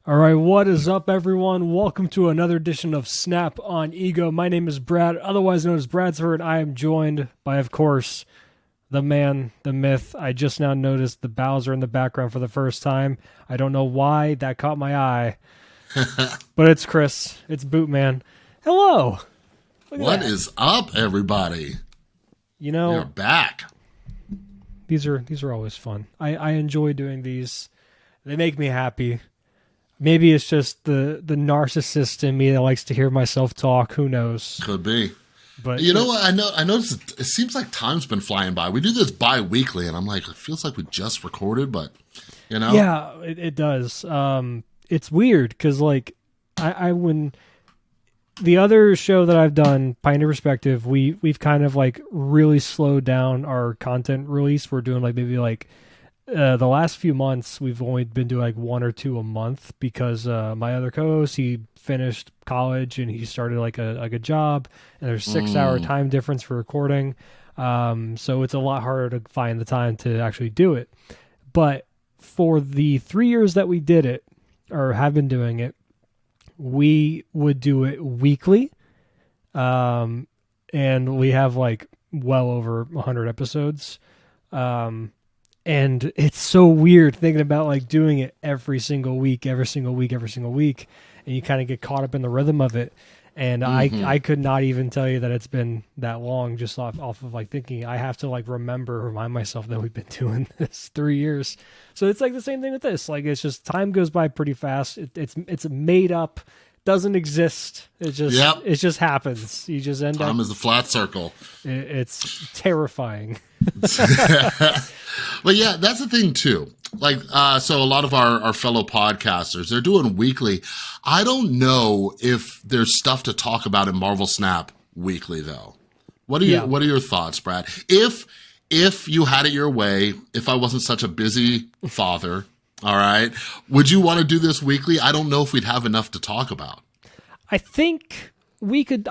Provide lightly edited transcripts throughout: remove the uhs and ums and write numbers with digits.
All right, what is up, everyone? Welcome to another edition of Snap on Ego. My name is Brad, otherwise known as Bradsford. I am joined by, of course, the man, the myth. I just now noticed the Bowser in the background for the first time. I don't know why that caught my eye, but it's Chris. It's Bootman. Hello. What is up, everybody? You know, we're back. These are always fun. I enjoy doing these. They make me happy. Maybe it's just the narcissist in me that likes to hear myself talk. Who knows? Could be. But you know what? I noticed it seems like time's been flying by. We do this bi-weekly, and I'm like, it feels like we just recorded, but, you know? Yeah, it does. It's weird, because, like, I when the other show that I've done, Pioneer Perspective, we've kind of, like, really slowed down our content release. We're doing, like, maybe, like, the last few months, we've only been doing like one or two a month because my other co-host, he finished college and he started like a job, and there's 6 hour time difference for recording. So it's a lot harder to find the time to actually do it. But for the 3 years that we did it or have been doing it, we would do it weekly. And we have like well over 100 episodes. And it's so weird thinking about like doing it every single week, and you kind of get caught up in the rhythm of it. And I could not even tell you that it's been that long just off of like thinking. I have to like remind myself that we've been doing this 3 years. So it's like the same thing with this. Like it's just time goes by pretty fast. It's made up, doesn't exist. It just happens. You just end up. Time is a flat circle. It's terrifying. But yeah, that's the thing too. Like, so a lot of our fellow podcasters, they're doing weekly. I don't know if there's stuff to talk about in Marvel Snap weekly though. What are your thoughts, Brad? If you had it your way, if I wasn't such a busy father, all right, would you want to do this weekly? I don't know if we'd have enough to talk about. I think we could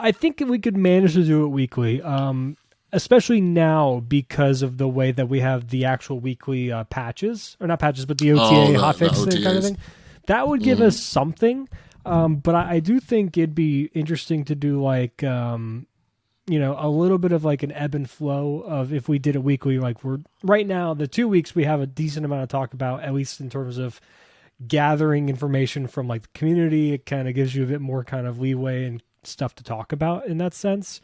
manage to do it weekly. Especially now because of the way that we have the actual weekly patches, or not patches, but the OTA hotfix kind of thing. That would give us something. But I do think it'd be interesting to do like, a little bit of like an ebb and flow of if we did it weekly. Like we're right now, the 2 weeks we have a decent amount to talk about, at least in terms of gathering information from like the community. It kind of gives you a bit more kind of leeway and stuff to talk about in that sense.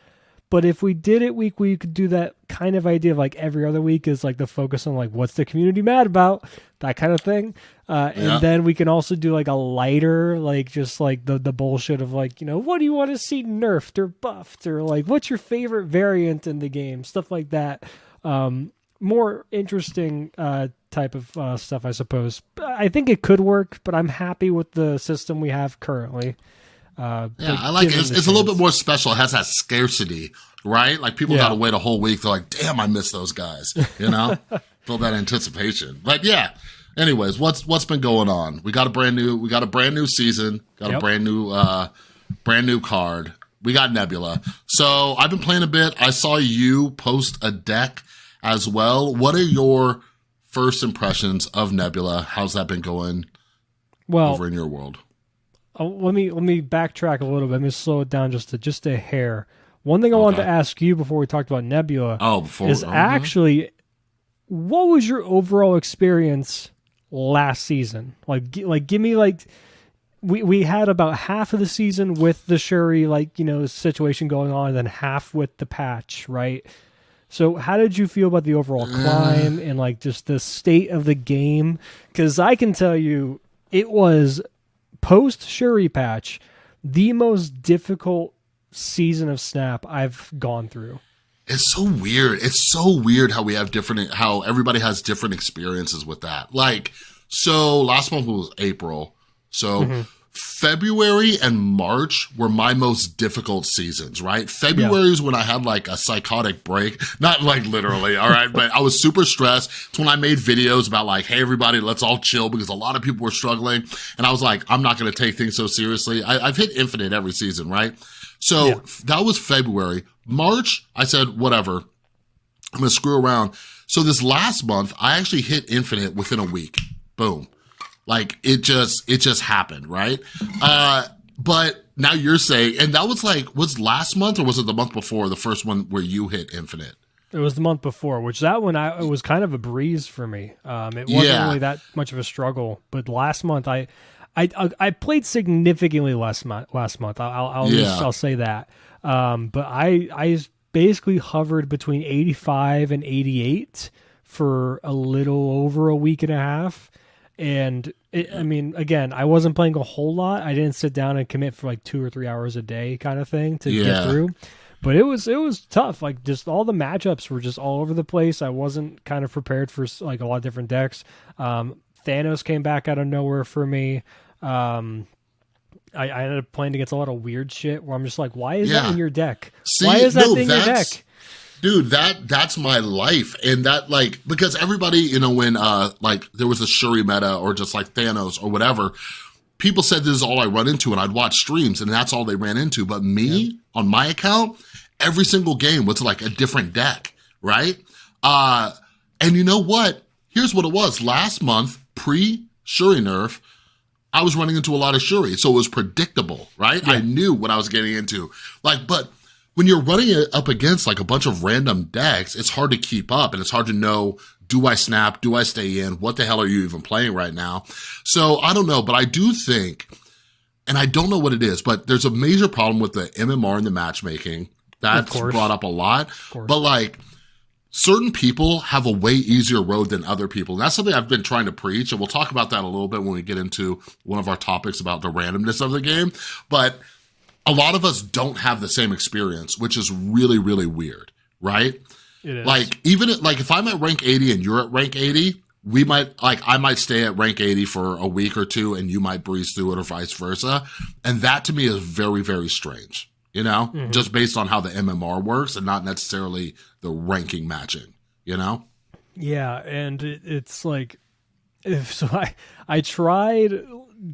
But if we did it weekly, you could do that kind of idea of like every other week is like the focus on like what's the community mad about, that kind of thing. And then we can also do like a lighter, like just like the bullshit of like, what do you want to see nerfed or buffed, or like what's your favorite variant in the game, stuff like that. More interesting type of stuff, I suppose. I think it could work, but I'm happy with the system we have currently. I like it. It's a little bit more special. It has that scarcity, right? Like people got to wait a whole week. They're like, damn, I miss those guys, Feel that anticipation. But yeah, anyways, what's been going on? We got a brand new season, a brand new card. We got Nebula. So I've been playing a bit. I saw you post a deck as well. What are your first impressions of Nebula? How's that been going over in your world? Let me backtrack a little bit. Let me slow it down just a hair. One thing I wanted to ask you before we talked about Nebula actually, what was your overall experience last season? Like give me like, we had about half of the season with the Shuri situation going on, and then half with the patch, right? So how did you feel about the overall climb and like just the state of the game? Because I can tell you, it was post Shuri patch, the most difficult season of Snap I've gone through. It's so weird. It's so weird how everybody has different experiences with that. Like, so last month was April. So February and March were my most difficult seasons, right? February is when I had like a psychotic break, not like literally, all right, but I was super stressed. It's when I made videos about like, hey, everybody, let's all chill, because a lot of people were struggling. And I was like, I'm not going to take things so seriously. I've hit infinite every season, right? So that was February. March, I said, whatever, I'm going to screw around. So this last month, I actually hit infinite within a week. Boom. Like it just happened, right? But now you're saying, and that was last month or was it the month before, the first one where you hit infinite? It was the month before, which that one it was kind of a breeze for me. It wasn't really that much of a struggle, but last month I played significantly less last month. I'll say that. But I basically hovered between 85 and 88 for a little over a week and a half. And I mean, again, I wasn't playing a whole lot. I didn't sit down and commit for like 2 or 3 hours a day kind of thing to get through. But it was tough. Like just all the matchups were just all over the place. I wasn't kind of prepared for like a lot of different decks. Thanos came back out of nowhere for me. I ended up playing against a lot of weird shit where I'm just like, why is that in your deck? Why is that in your deck? Dude, that's my life. And that like, because everybody, you know, when like there was a Shuri meta or just like Thanos or whatever, people said this is all I run into, and I'd watch streams and that's all they ran into. But me on my account, every single game was like a different deck, right? And you know what? Here's what it was. Last month, pre-Shuri nerf, I was running into a lot of Shuri, so it was predictable, right? Yeah. I knew what I was getting into. Like, but when you're running it up against like a bunch of random decks, it's hard to keep up, and it's hard to know, do I snap? Do I stay in? What the hell are you even playing right now? So I don't know, but I do think, and I don't know what it is, but there's a major problem with the MMR and the matchmaking. That's brought up a lot. But like, certain people have a way easier road than other people. And that's something I've been trying to preach, and we'll talk about that a little bit when we get into one of our topics about the randomness of the game. But a lot of us don't have the same experience, which is really, really weird, right? It is. Like, even like if I'm at rank 80 and you're at rank 80, we might, like, I might stay at rank 80 for a week or two and you might breeze through it, or vice versa. And that to me is very, very strange, you know, just based on how the MMR works and not necessarily the ranking matching, you know? Yeah. And it's like, I tried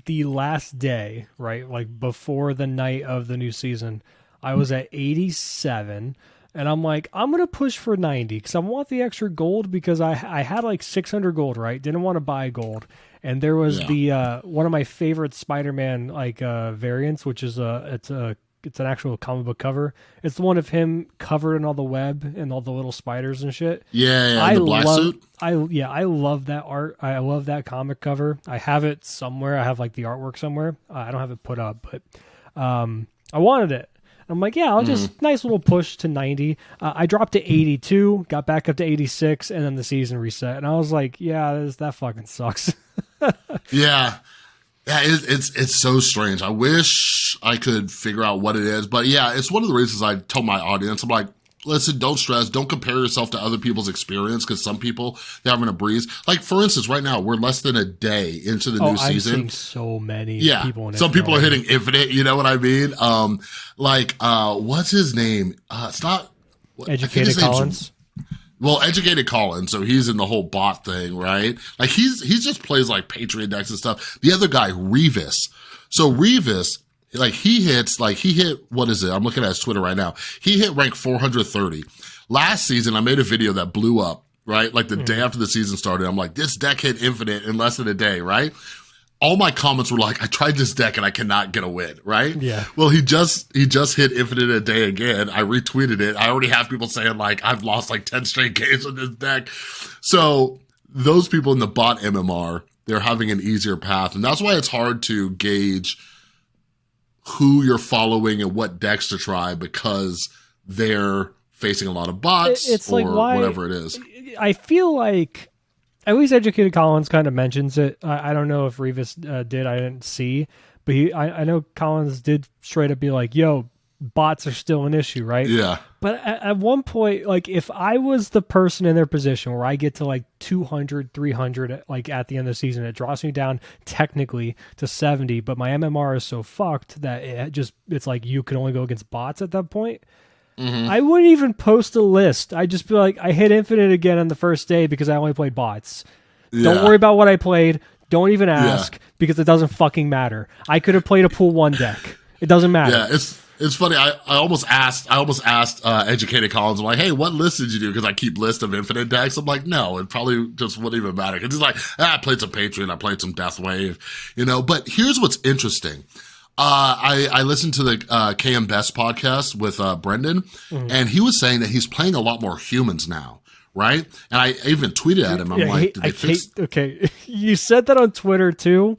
the last day, right? Like before the night of the new season, I was at 87. And I'm like, I'm going to push for 90 because I want the extra gold, because I had like 600 gold, right? Didn't want to buy gold. And there was the one of my favorite Spider-Man like variants, which is it's an actual comic book cover. It's the one of him covered in all the web and all the little spiders and shit. Yeah, the black suit. I love that art. I love that comic cover. I have it somewhere. I have like the artwork somewhere. I don't have it put up, but I wanted it. I'm like, yeah, I'll just nice little push to 90. I dropped to 82, got back up to 86, and then the season reset. And I was like, yeah, that fucking sucks. Yeah, it's so strange. I wish I could figure out what it is, but yeah, it's one of the reasons I tell my audience, I'm like, listen, don't stress, don't compare yourself to other people's experience, because some people, they're having a breeze. Like, for instance, right now, we're less than a day into the new season. I'm seeing so many people in it. Some people are hitting infinite, you know what I mean? What's his name? It's not... Educated Collins? Well, Educated Collins, so he's in the whole bot thing, right? Like, he's just plays, like, Patriot decks and stuff. The other guy, Revis. So, Revis... Like he hit, what is it? I'm looking at his Twitter right now. He hit rank 430. Last season, I made a video that blew up, right? Like the day after the season started, I'm like, this deck hit infinite in less than a day, right? All my comments were like, I tried this deck and I cannot get a win, right? Yeah. Well, he just hit infinite a day again. I retweeted it. I already have people saying like, I've lost like 10 straight games with this deck. So those people in the bot MMR, they're having an easier path. And that's why it's hard to gauge who you're following and what decks to try, because they're facing a lot of bots whatever it is. I feel like at least Educated Collins kind of mentions it. I don't know if Revis did. I didn't see, but I know Collins did straight up be like, yo, bots are still an issue, right? Yeah. But at one point, like if I was the person in their position where I get to like 200, 300, like at the end of the season, it drops me down technically to 70, but my MMR is so fucked that it's like you can only go against bots at that point. I wouldn't even post a list. I'd just be like, I hit infinite again on the first day because I only played bots. Yeah. Don't worry about what I played. Don't even ask because it doesn't fucking matter. I could have played a pool 1 deck. It doesn't matter. Yeah, It's funny. I almost asked Educated Collins. I'm like, hey, what list did you do? Because I keep list of infinite decks. I'm like, no, it probably just wouldn't even matter. Because he's like, I played some Patriot, I played some Death Wave, But here's what's interesting. I listened to the KM Best podcast with Brendan, and he was saying that he's playing a lot more humans now. Right? And I even tweeted at him. I'm like, did they fix... Okay, you said that on Twitter too,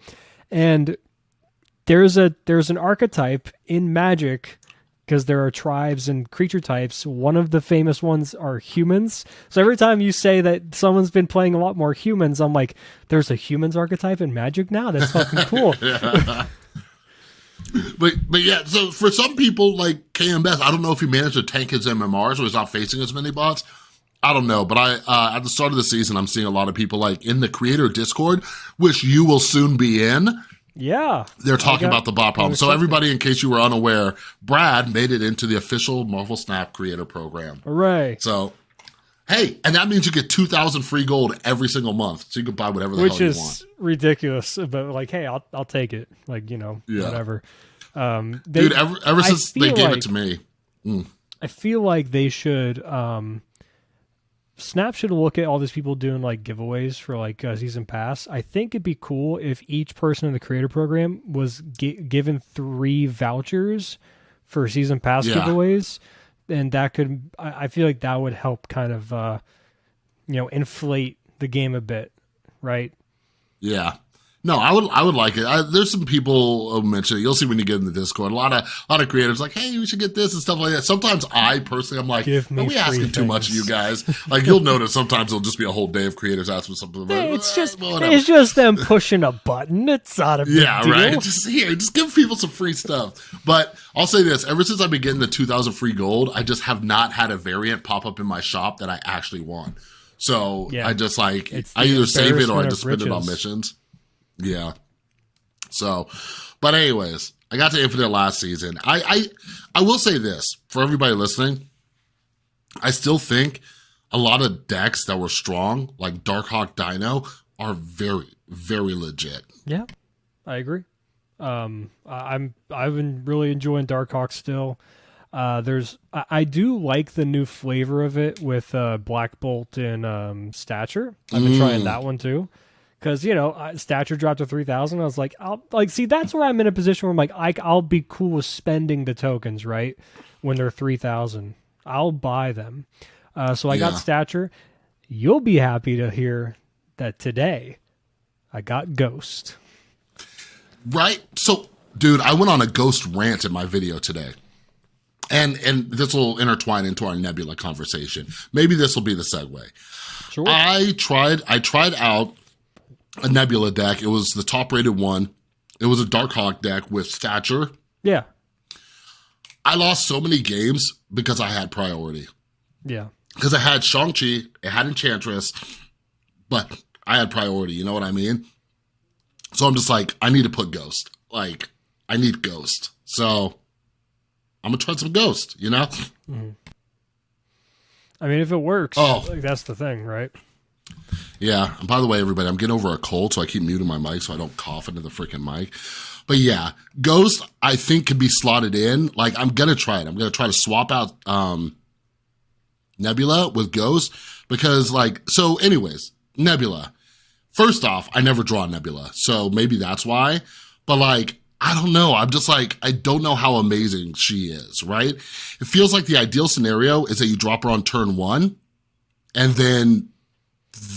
and there's an archetype in Magic, because there are tribes and creature types. One of the famous ones are humans. So every time you say that someone's been playing a lot more humans, I'm like, there's a humans archetype in Magic now? That's fucking cool. But yeah, so for some people like KMS, I don't know if he managed to tank his MMR, so he's not facing as many bots. I don't know, but at the start of the season, I'm seeing a lot of people like in the creator Discord, which you will soon be in. Yeah. They're talking about the bot problem. So everybody, in case you were unaware, Brad made it into the official Marvel Snap creator program. Hooray. So, hey, and that means you get 2,000 free gold every single month. So you can buy whatever the hell you want. Which is ridiculous, but like, hey, I'll take it. Like, whatever. Dude, ever since they gave it to me. I feel like they should... Snap should look at all these people doing like giveaways for like season pass. I think it'd be cool if each person in the creator program was given 3 vouchers for season pass giveaways, and that could, I feel like that would help kind of, inflate the game a bit, right? Yeah. No, I would like it. There's some people who mention it. You'll see when you get in the Discord. A lot of creators like, hey, we should get this and stuff like that. Sometimes I personally, I'm like, are we asking too much of you guys? Like, you'll notice sometimes it'll just be a whole day of creators asking something. It's just them pushing a button. It's not a big deal. Right. Just give people some free stuff. But I'll say this: ever since I've been getting the 2,000 free gold, I just have not had a variant pop up in my shop that I actually want. So I just I either save it or I just spend it on missions. Yeah. So, but anyways, I got to Infinite last season. I will say this for everybody listening. I still think a lot of decks that were strong, like Darkhawk Dino, are very, very legit. Yeah, I agree. I've been really enjoying Darkhawk still. I do like the new flavor of it with Black Bolt and Stature. I've been trying that one too. Because, Stature dropped to 3,000. I was like, see, that's where I'm in a position where I'm like, I'll be cool with spending the tokens, right? When they're 3,000. I'll buy them. So I got Stature. You'll be happy to hear that today I got Ghost. Right? So, dude, I went on a Ghost rant in my video today. And this will intertwine into our Nebula conversation. Maybe this will be the segue. Sure. I tried out a Nebula deck. It was the top rated one. It was a Darkhawk deck with Stature. Yeah. I lost so many games because I had priority. Yeah. Because I had Shang-Chi, it had Enchantress, but I had priority, you know what I mean? So I'm just like, I need to put Ghost. Like, I need Ghost. So I'm going to try some Ghost, Mm-hmm. I mean, if it works, that's the thing, right? Yeah. And by the way, everybody, I'm getting over a cold, so I keep muting my mic so I don't cough into the freaking mic. But yeah, Ghost, I think, can be slotted in. Like, I'm going to try it. I'm going to try to swap out Nebula with Ghost because, so anyways, Nebula. First off, I never draw Nebula, so maybe that's why. But, I don't know. I'm just I don't know how amazing she is, right? It feels like the ideal scenario is that you drop her on turn 1, and then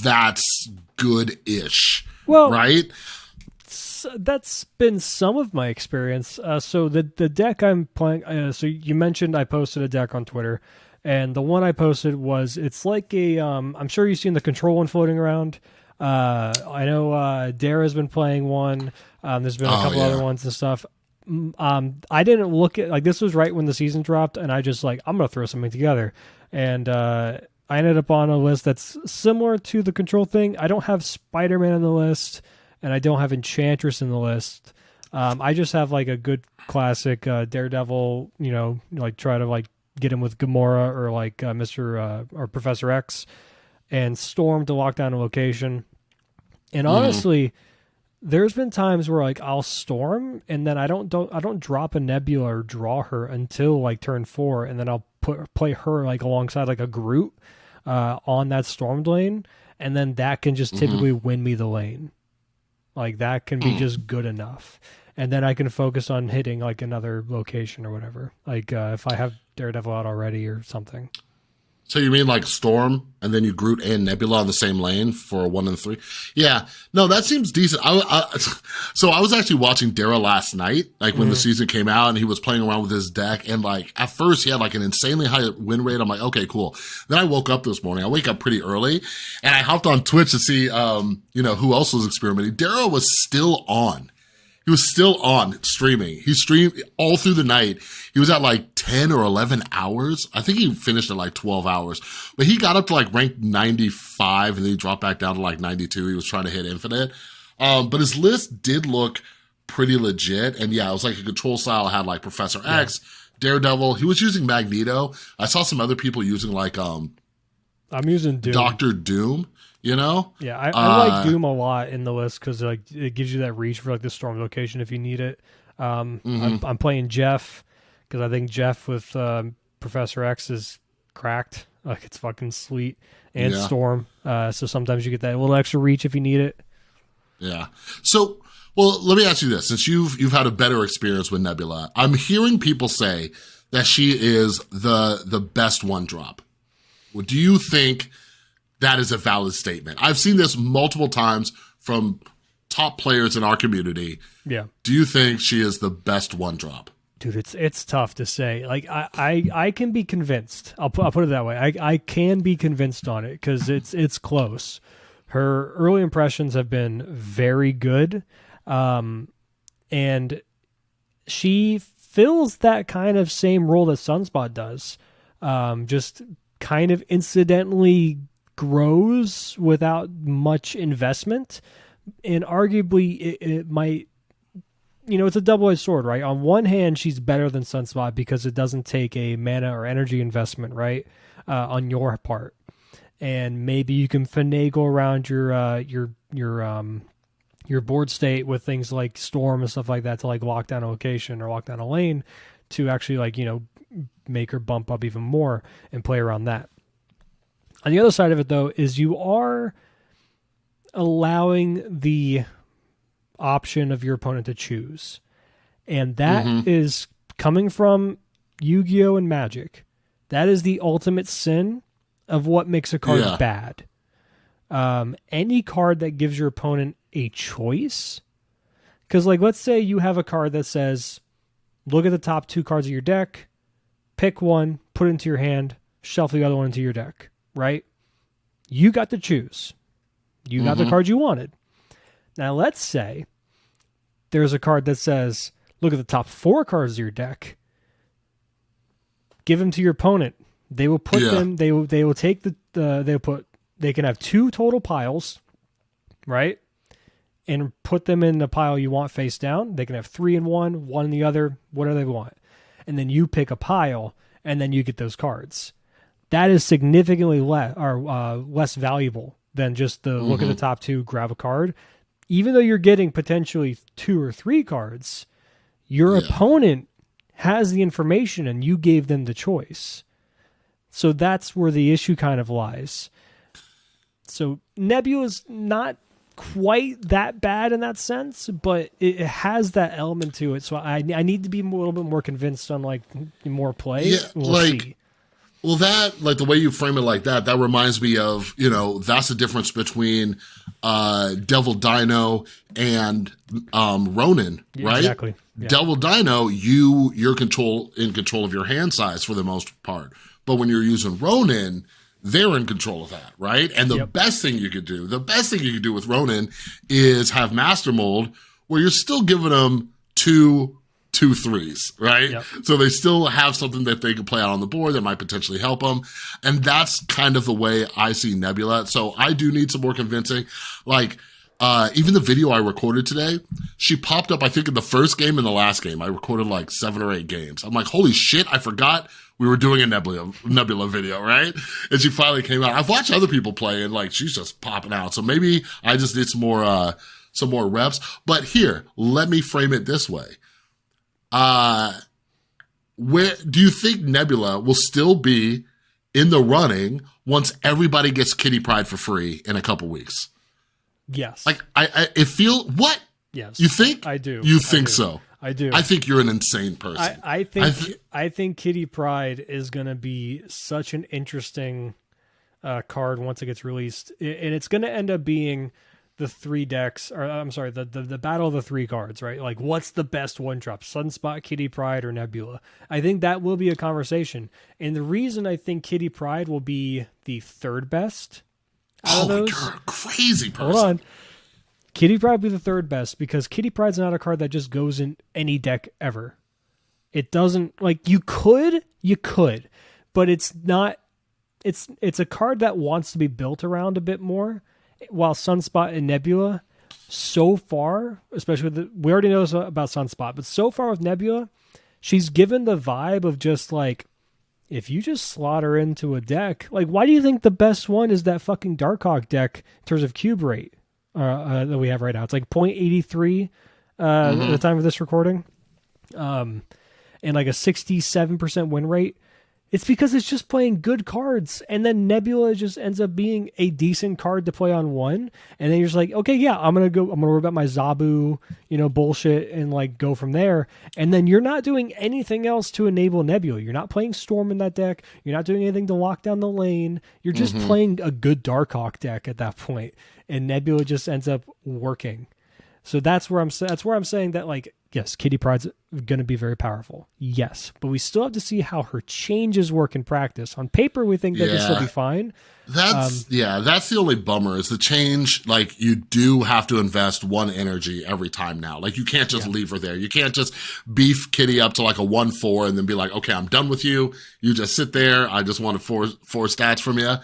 that's good-ish, right? That's been some of my experience. So the deck I'm playing, so you mentioned I posted a deck on Twitter, and the one I posted it's like a, I'm sure you've seen the control one floating around. I know Dara's been playing one. There's been a couple other ones and stuff. I didn't look at, this was right when the season dropped, and I just I'm going to throw something together. And I ended up on a list that's similar to the control thing. I don't have Spider-Man on the list, and I don't have Enchantress in the list. I just have a good classic Daredevil, try to get him with Gamora or Mr. Or Professor X, and Storm to lock down a location. And honestly, there's been times where like I'll storm and then I don't drop a Nebula or draw her until like turn 4, and then I'll play her like alongside like a Groot on that stormed lane, and then that can just typically win me the lane. Like that can be just good enough, and then I can focus on hitting like another location or whatever. Like if I have Daredevil out already or something. So you mean like Storm, and then you Groot and Nebula on the same lane for a 1 and 3? Yeah, no, that seems decent. So I was actually watching Dara last night, like when the season came out, and he was playing around with his deck, and like at first he had like an insanely high win rate. I'm like, okay, cool. Then I woke up this morning. I wake up pretty early, and I hopped on Twitch to see, who else was experimenting. Dara was still on. He was still on streaming. He streamed all through the night. He was at like 10 or 11 hours. I think he finished at like 12 hours. But he got up to like rank 95, and then he dropped back down to like 92. He was trying to hit infinite. But his list did look pretty legit. And yeah, it was like a control style. It had like Professor X, Daredevil. He was using Magneto. I saw some other people using like I'm using Doom. Dr. Doom. You know? Yeah, I like Doom a lot in the list because like it gives you that reach for like the storm location if you need it. I'm playing Jeff because I think Jeff with Professor X is cracked. Like it's fucking sweet. And Storm. So sometimes you get that little extra reach if you need it. Yeah. So, well, let me ask you this. Since you've had a better experience with Nebula, I'm hearing people say that she is the best one drop. Well, do you think that is a valid statement? I've seen this multiple times from top players in our community. Yeah. Do you think she is the best one drop? Dude, it's tough to say. Like I can be convinced. I'll put it that way. I can be convinced on it because it's close. Her early impressions have been very good, and she fills that kind of same role that Sunspot does. Just kind of incidentally grows without much investment, and arguably it might, it's a double-edged sword, right? On one hand, she's better than Sunspot because it doesn't take a mana or energy investment, right, on your part, and maybe you can finagle around your board state with things like Storm and stuff like that to like lock down a location or lock down a lane to actually like make her bump up even more and play around that. On the other side of it, though, is you are allowing the option of your opponent to choose. And that is coming from Yu-Gi-Oh! And Magic. That is the ultimate sin of what makes a card bad. Any card that gives your opponent a choice. Because, like, let's say you have a card that says, look at the top 2 cards of your deck, pick one, put it into your hand, shuffle the other one into your deck. Right? You got to choose. You got the card you wanted. Now, let's say there's a card that says, look at the top 4 cards of your deck. Give them to your opponent. They will put them, they will take they can have 2 total piles, right? And put them in the pile you want face down. They can have 3 in one in the other, whatever they want. And then you pick a pile, and then you get those cards. That is significantly less valuable than just the look at the top 2, grab a card. Even though you're getting potentially 2 or 3 cards, your opponent has the information and you gave them the choice. So that's where the issue kind of lies. So Nebula's not quite that bad in that sense, but it has that element to it. So I need to be a little bit more convinced on like more play. Yeah, we'll see. Well, that, like the way you frame it like that reminds me of, that's the difference between Devil Dino and Ronin, right? Exactly. Yeah. Devil Dino, you're in control of your hand size for the most part. But when you're using Ronin, they're in control of that, right? And the best thing you could do with Ronin is have Master Mold where you're still giving them two 3s, right? Yep. So they still have something that they can play out on the board that might potentially help them. And that's kind of the way I see Nebula. So I do need some more convincing. Like, even the video I recorded today, she popped up, I think, in the first game and the last game. I recorded like 7 or 8 games. I'm like, holy shit, I forgot we were doing a Nebula video, right? And she finally came out. I've watched other people play and like she's just popping out. So maybe I just need some some more reps. But here, let me frame it this way. Where do you think Nebula will still be in the running once everybody gets Kitty Pryde for free in a couple weeks? Yes. Like it feel what? Yes. You think? I do. You think so? I do. I think you're an insane person. I think Kitty Pryde is going to be such an interesting card once it gets released, and it's going to end up being the three decks, or I'm sorry, the battle of the three cards, right? Like, what's the best one drop? Sunspot, Kitty Pryde, or Nebula? I think that will be a conversation, and the reason I think Kitty Pryde will be the third best out of those. You're a crazy person. Hold on. Kitty Pryde will be the third best because Kitty Pryde's not a card that just goes in any deck ever. It doesn't, like, you could, but it's not, it's a card that wants to be built around a bit more, while Sunspot and Nebula, so far, especially with we already know about Sunspot, but so far with Nebula, she's given the vibe of just like, if you just slot her into a deck, like, why do you think the best one is that fucking Darkhawk deck in terms of cube rate that we have right now? It's like 0.83 at the time of this recording, and like a 67% win rate. It's because it's just playing good cards, and then Nebula just ends up being a decent card to play on one, and then you're just like, okay, yeah, I'm gonna worry about my Zabu, bullshit, and like go from there. And then you're not doing anything else to enable Nebula. You're not playing Storm in that deck. You're not doing anything to lock down the lane. You're just playing a good Darkhawk deck at that point, and Nebula just ends up working. So that's where I'm saying that, like, yes, Kitty Pryde's going to be very powerful. Yes, but we still have to see how her changes work in practice. On paper, we think that this will be fine. That's the only bummer is the change. Like, you do have to invest one energy every time now. Like, you can't just leave her there. You can't just beef Kitty up to like a 1/4 and then be like, okay, I'm done with you. You just sit there. I just wanted four stats from you.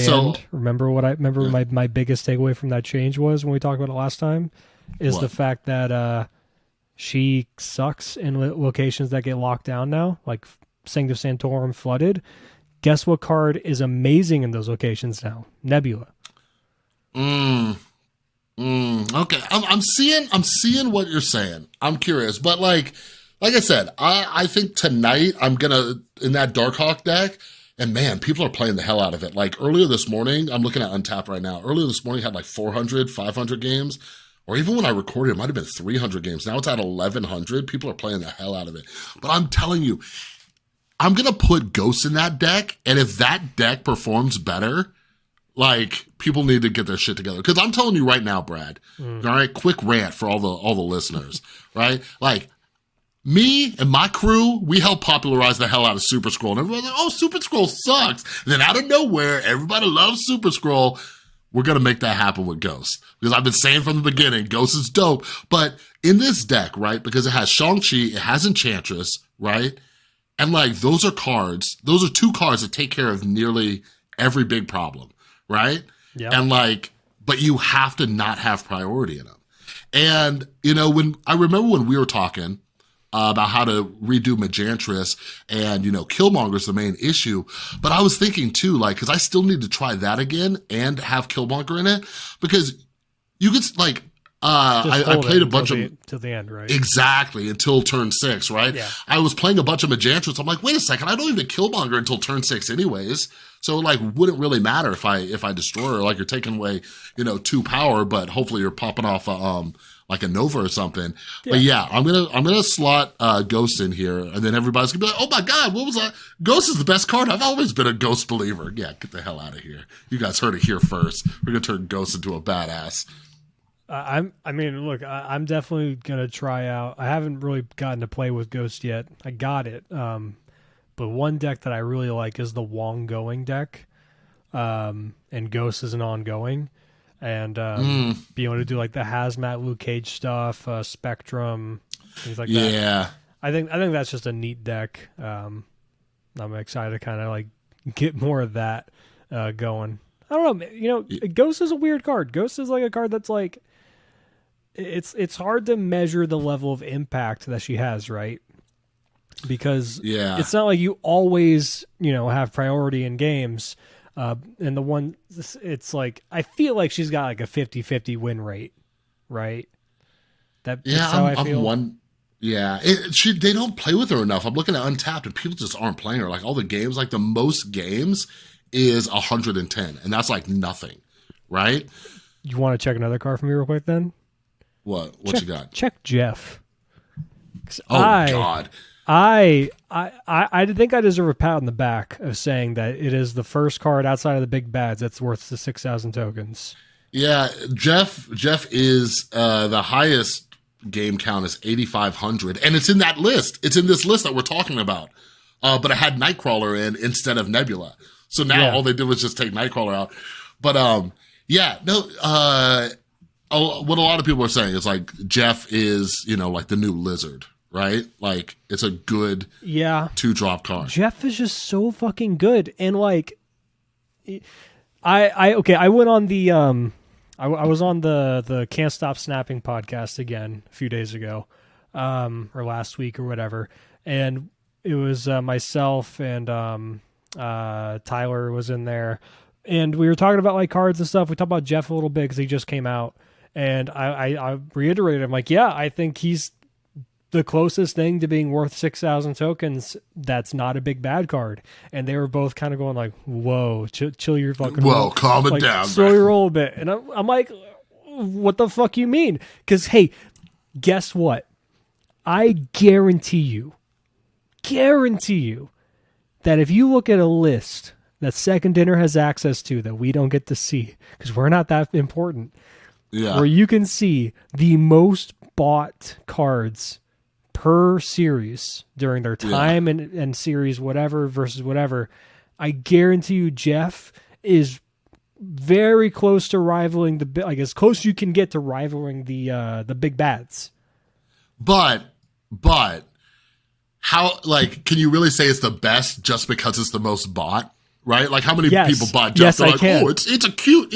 So remember my biggest takeaway from that change was when we talked about it last time is the fact that she sucks in locations that get locked down now, like Sanctum Sanctorum Flooded. Guess what card is amazing in those locations now? Nebula. Okay, I'm seeing what you're saying. I'm curious, but like I said, I think tonight I'm gonna in that Darkhawk deck. And man, people are playing the hell out of it. Like earlier this morning, I'm looking at Untapped right now. Earlier this morning had like 400, 500 games. Or even when I recorded, it might have been 300 games. Now it's at 1,100. People are playing the hell out of it. But I'm telling you, I'm going to put Ghosts in that deck. And if that deck performs better, like, people need to get their shit together. Because I'm telling you right now, Brad, all right, quick rant for all the listeners, right? Like, me and my crew, we helped popularize the hell out of Super Scroll. And everybody's like, oh, Super Scroll sucks. And then out of nowhere, everybody loves Super Scroll. We're going to make that happen with Ghost. Because I've been saying from the beginning, Ghost is dope. But in this deck, right, because it has Shang-Chi, it has Enchantress, right? And, like, those are two cards that take care of nearly every big problem, right? Yeah. And, like, but you have to not have priority in them. And, I remember when we were talking about how to redo Majantress and, Killmonger's the main issue. But I was thinking too, like, because I still need to try that again and have Killmonger in it because you could, like, I played a bunch of till the end, right? Exactly, until turn 6, right? Yeah. I was playing a bunch of Majantress. I'm like, wait a second, I don't even Killmonger until turn 6 anyways. So, like, wouldn't really matter if I destroy her. Like, you're taking away, 2 power, but hopefully you're popping off like a Nova or something. Yeah. But yeah, I'm gonna slot Ghost in here, and then everybody's gonna be like, oh my god, what was that? Ghost is the best card. I've always been a Ghost believer. Yeah, get the hell out of here. You guys heard it here first. We're gonna turn Ghost into a badass. I'm definitely gonna try out. I haven't really gotten to play with Ghost yet. I got it. But one deck that I really like is the Wong Going deck. And Ghost is an ongoing. And being able to do like the Hazmat Luke Cage stuff, Spectrum, things like that. Yeah. I think that's just a neat deck. I'm excited to kind of like get more of that going. I don't know, Ghost is a weird card. Ghost is like a card that's like it's hard to measure the level of impact that she has, right? Because it's not like you always, have priority in games. And it's like, I feel like she's got like a 50-50 win rate right? That's Yeah, how I feel. I'm one. Yeah, they don't play with her enough. I'm looking at Untapped, and people just aren't playing her. Like all the games, like the most games is 110, and that's like nothing, right? You want to check another card for me real quick then? What check, you got? Check Jeff. Oh God. I think I deserve a pat on the back of saying that it is the first card outside of the big bads that's worth the 6,000 tokens. Yeah, Jeff is the highest game count is 8,500, and it's in that list. It's in this list that we're talking about. But I had Nightcrawler in instead of Nebula. So now all they did was just take Nightcrawler out. But what a lot of people are saying is like Jeff is, like the new Lizard, right? Like it's a good 2-drop card. Jeff is just so fucking good. And like I went on the I was on the Can't Stop Snapping podcast again a few days ago, or last week or whatever, and it was myself and Tyler was in there, and we were talking about like cards and stuff. We talked about Jeff a little bit because he just came out, and I reiterated, I'm like, yeah, I think he's the closest thing to being worth 6,000 tokens that's not a big bad card. And they were both kind of going like, whoa, chill your fucking roll. Calm it down, slow your roll a bit. And I'm like, what the fuck you mean? Because, hey, guess what? I guarantee you that if you look at a list that Second Dinner has access to that we don't get to see, because we're not that important, where you can see the most bought cards per series during their time and series whatever versus whatever, I guarantee you Jeff is very close to rivaling as close you can get to rivaling the big bads. But how, like, can you really say it's the best just because it's the most bought? Right? Like how many people bought Jeff? They're like, oh, it's a cute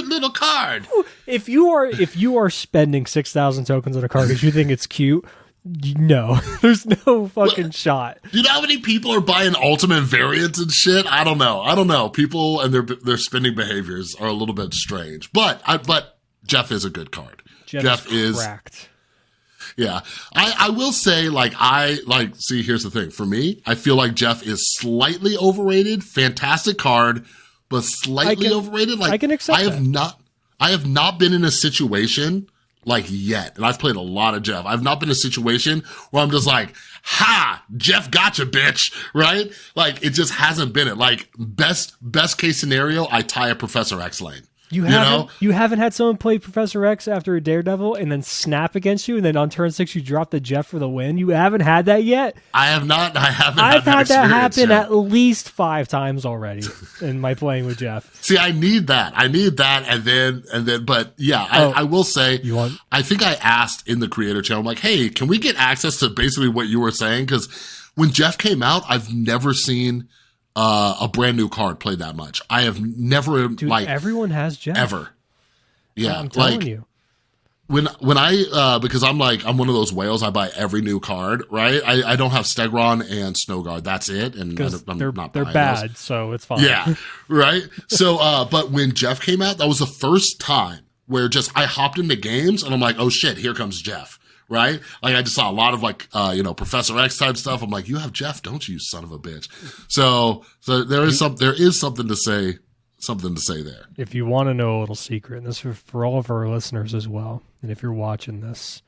little card. If you are spending 6,000 tokens on a card because you think it's cute, no, there's no fucking shot. Do you know how many people are buying ultimate variants and shit? I don't know. People and their spending behaviors are a little bit strange. But Jeff is a good card. Jeff is cracked. Yeah. I will say, see, here's the thing. For me, I feel like Jeff is slightly overrated. Fantastic card, but slightly overrated. Like, I can accept I have not been in a situation like yet, and I've played a lot of Jeff. I've not been in a situation where I'm just like, ha, Jeff gotcha, bitch, right? Like, it just hasn't been it. Like, best case scenario, I tie a Professor X lane. You haven't had someone play Professor X after a Daredevil and then snap against you, and then on turn 6 you drop the Jeff for the win. You haven't had that yet? I have not. I've had that happen at least 5 times already in my playing with Jeff. See, I need that, and then. But yeah, I will say, I think I asked in the creator channel, I'm like, hey, can we get access to basically what you were saying? Because when Jeff came out, I've never seen a brand new card play that much. I have never. Dude, everyone has Jeff ever. Yeah, I'm telling you. When I because I'm one of those whales. I buy every new card. Right. I don't have Stegron and Snowguard. That's it. And they're bad, so it's fine. Yeah. Right. So, but when Jeff came out, that was the first time where just I hopped into games and I'm like, oh shit, here comes Jeff. Right? Like I just saw a lot of Professor X type stuff. I'm like, you have Jeff, don't you, son of a bitch? So there is something to say there. If you want to know a little secret, and this is for all of our listeners as well, and if you're watching this,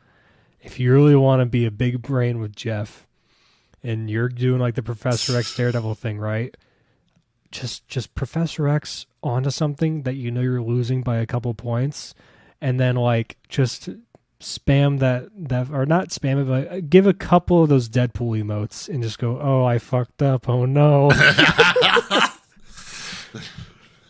if you really want to be a big brain with Jeff and you're doing like the Professor X Daredevil thing, right? Just Professor X onto something that you know you're losing by a couple points, and then just spam that or not spam it, but give a couple of those Deadpool emotes and just go, oh, I fucked up, oh no.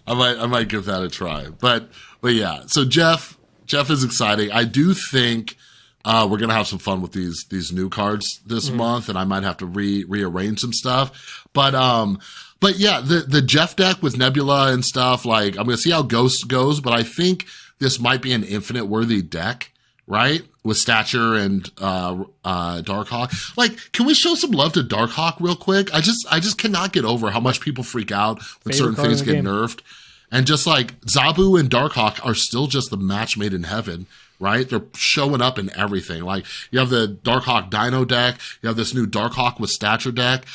I might give that a try, but yeah. So Jeff is exciting. I do think we're gonna have some fun with these new cards this month, and I might have to rearrange some stuff. But yeah, the Jeff deck with Nebula and stuff. Like I'm gonna see how Ghost goes, but I think this might be an infinite worthy deck. Right? With Stature and Darkhawk. Like, can we show some love to Darkhawk real quick? I just cannot get over how much people freak out when certain things get nerfed. And just like Zabu and Darkhawk are still just the match made in heaven, right? They're showing up in everything. Like, you have the Darkhawk Dino deck, you have this new Darkhawk with Stature deck.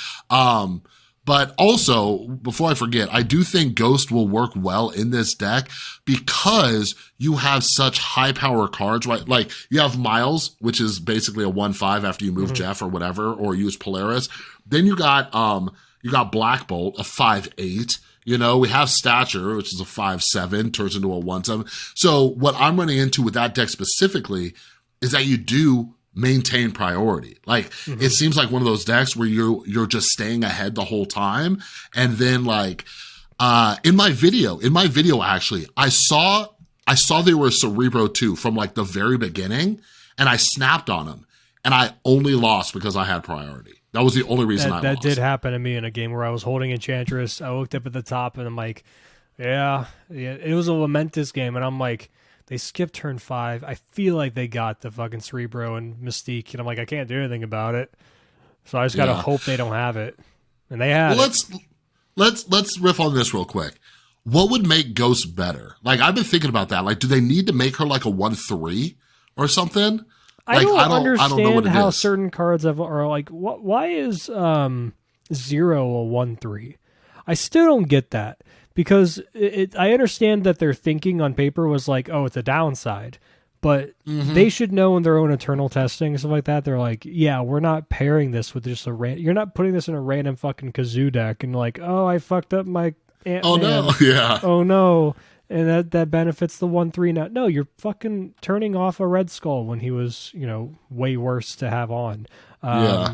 But also, before I forget, I do think Ghost will work well in this deck because you have such high power cards, right? Like, you have Miles, which is basically a 1/5 after you move Jeff or whatever, or use Polaris. Then you got Black Bolt, a 5/8. You know, we have Stature, which is a 5/7, turns into a 1/7. So what I'm running into with that deck specifically is that you do maintain priority. Like, it seems like one of those decks where you're just staying ahead the whole time. And then, like, in my video actually, I saw they were Cerebro too from like the very beginning, and I snapped on them, and I only lost because I had priority. That was the only reason I lost. That did happen to me in a game where I was holding Enchantress. I looked up at the top and I'm like, yeah, it was a Lamentus game, and I'm like, they skipped turn 5. I feel like they got the fucking Cerebro and Mystique, and I'm like, I can't do anything about it. So I just gotta hope they don't have it. And they had it. Let's riff on this real quick. What would make Ghost better? Like, I've been thinking about that. Like, do they need to make her like a 1/3 or something? I don't understand I don't know what how is. certain cards are like. Why is 0 a 1/3? I still don't get that. Because I understand that their thinking on paper was like, oh, it's a downside. But they should know in their own internal testing and stuff like that. They're like, yeah, we're not pairing this with just you're not putting this in a random fucking Kazoo deck and like, oh, I fucked up my Ant-Man. Oh, no. Yeah. Oh, no. And that benefits the 1/3 now. No, you're fucking turning off a Red Skull when he was, way worse to have on.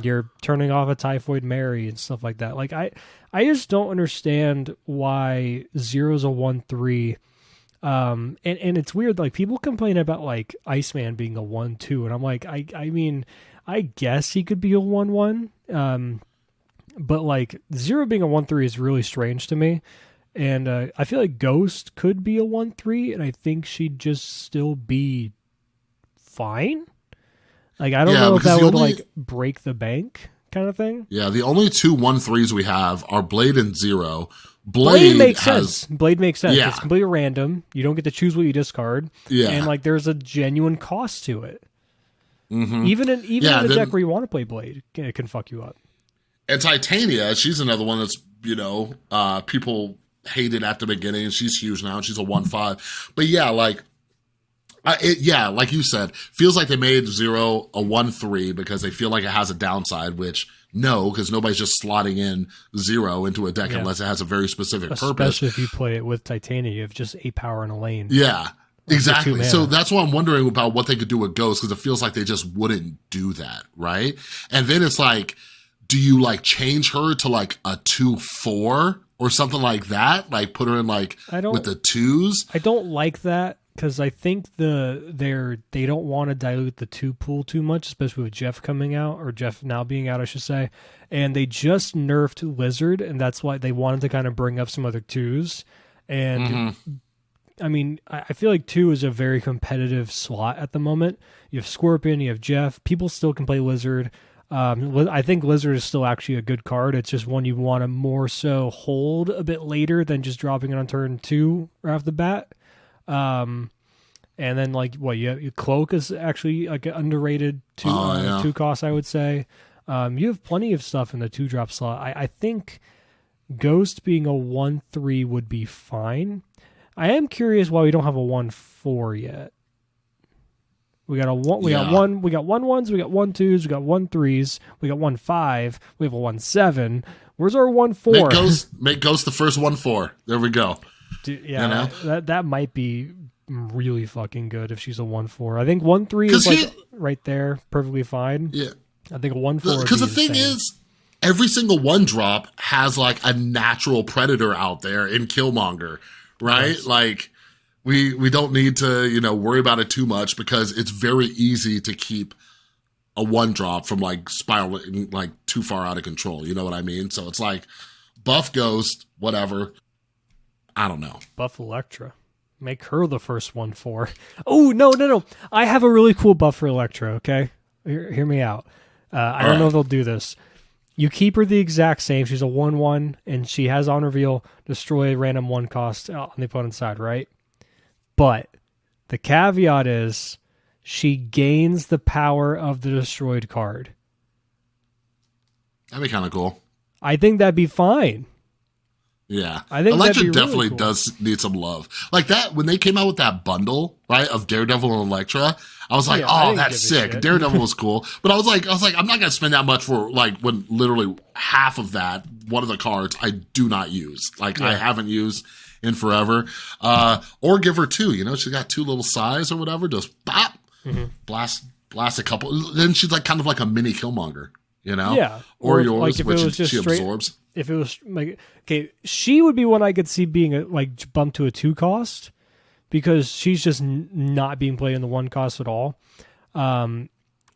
You're turning off a Typhoid Mary and stuff like that. Like, I just don't understand why 0's a 1/3. And it's weird. Like, people complain about like Iceman being a 1/2, and I'm like, I mean, I guess he could be a 1/1. But like 0 being a 1/3 is really strange to me. And I feel like Ghost could be a 1/3, and I think she'd just still be fine. Like, I don't know if that would like break the bank kind of thing. Yeah, the only 2 1/3s we have are Blade and 0. Blade makes sense. Blade makes sense. Yeah. It's completely random. You don't get to choose what you discard. Yeah. And like, there's a genuine cost to it. Even in a deck where you want to play Blade, it can fuck you up. And Titania, she's another one that's, people hated at the beginning, and she's huge now, and she's a 1/5. But yeah, like, like you said, feels like they made 0 a 1/3 because they feel like it has a downside, which no, because nobody's just slotting in 0 into a deck unless it has a very specific purpose. Especially if you play it with Titania, you have just 8 power in a lane. Yeah, exactly. So that's why I'm wondering about what they could do with Ghost, because it feels like they just wouldn't do that, right? And then it's like, do you like change her to like a 2/4 or something like that? Like, put her in like with the 2s? I don't like that. Because I think they don't want to dilute the 2 pool too much, especially with Jeff coming out, or Jeff now being out, I should say. And they just nerfed Lizard, and that's why they wanted to kind of bring up some other 2s. And I mean, I feel like 2 is a very competitive slot at the moment. You have Scorpion, you have Jeff. People still can play Lizard. I think Lizard is still actually a good card. It's just one you want to more so hold a bit later than just dropping it on turn 2 right off the bat. And then like your Cloak is actually like an underrated 2 cost, I would say. You have plenty of stuff in the 2-drop slot. I think Ghost being a 1/3 would be fine. I am curious why we don't have a 1/4 yet. We got 1/1s, we got 1/2s, we got 1/3s, we got 1/5, we have a 1/7. Where's our 1/4? Make Ghost the first 1/4. There we go. Dude, yeah, that might be really fucking good if she's a 1/4. I think 1/3 is like right there, perfectly fine. Yeah, I think a 1/4. Because the thing is, every single 1-drop has like a natural predator out there in Killmonger, right? Yes. Like, we don't need to worry about it too much, because it's very easy to keep a 1-drop from like spiraling like too far out of control. You know what I mean? So it's like, buff Ghost, whatever. I don't know. Buff Electra. Make her the first 1/4. Oh, no. I have a really cool buff for Electra, okay? Hear me out. I don't know if they'll do this. You keep her the exact same. She's a 1/1, and she has on reveal, destroy random 1 cost on the opponent's side, right? But the caveat is she gains the power of the destroyed card. That'd be kind of cool. I think that'd be fine. Yeah. I think Elektra that'd be definitely really cool. does need some love. Like that, when they came out with that bundle, right, of Daredevil and Elektra, I was like, Yeah, I oh, didn't that's give a sick. shit. Daredevil was cool. But I was like, I'm not going to spend that much for like when literally half of that, one of the cards I do not use. Like I haven't used in forever. Or give her two, you know, she's got two little size or whatever, just bop, blast a couple. Then she's like kind of like a mini Killmonger, you know? Yeah. Or if, yours, like, if which it was just she straight, absorbs. If it was like, okay, she would be one I could see being like bumped to a 2 cost because she's just not being played in the 1 cost at all. And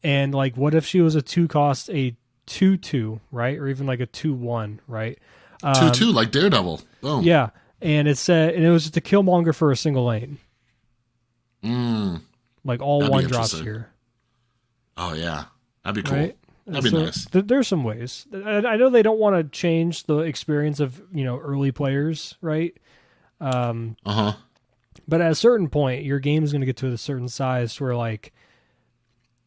like, what if she was a 2 cost, a 2/2, right? Or even like a 2/1, right? 2/2, like Daredevil. Boom. Yeah. And it said, and it was just a Killmonger for a single lane. Like all That'd be 1 drops interesting. here. Oh yeah, that'd be cool. Right? That'd be So nice. There's some ways. I know they don't want to change the experience of, you know, early players, right? But at a certain point, your game is going to get to a certain size where like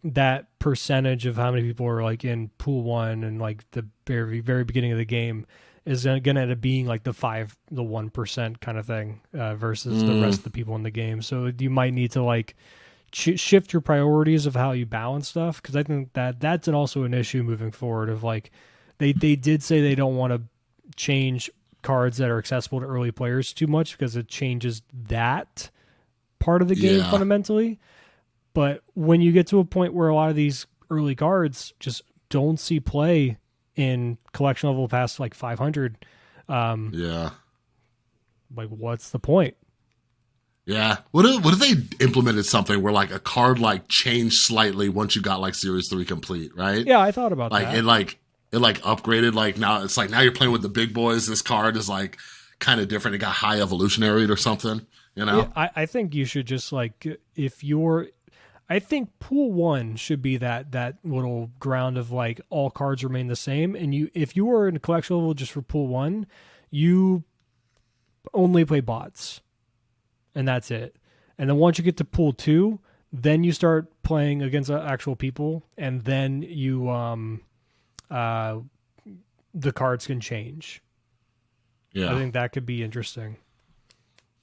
that percentage of how many people are like in pool 1 and like the very, very beginning of the game is going to end up being like the 1% kind of thing versus the rest of the people in the game. So you might need to like shift your priorities of how you balance stuff, because I think that's also an issue moving forward of like they did say they don't want to change cards that are accessible to early players too much because it changes that part of the game fundamentally. But when you get to a point where a lot of these early cards just don't see play in collection level past like 500, like what's the point? Yeah. What if they implemented something where like a card like changed slightly once you got like Series 3 complete, right? Yeah, I thought about like that. It upgraded. Like now it's like now you're playing with the big boys. This card is like kind of different. It got high evolutionary or something, you know? Yeah, I think you should just like I think pool 1 should be that little ground of like all cards remain the same, and if you were in a collection level just for pool 1, you only play bots. And that's it. And then once you get to pool 2, then you start playing against actual people, and then you the cards can change. Yeah. I think that could be interesting.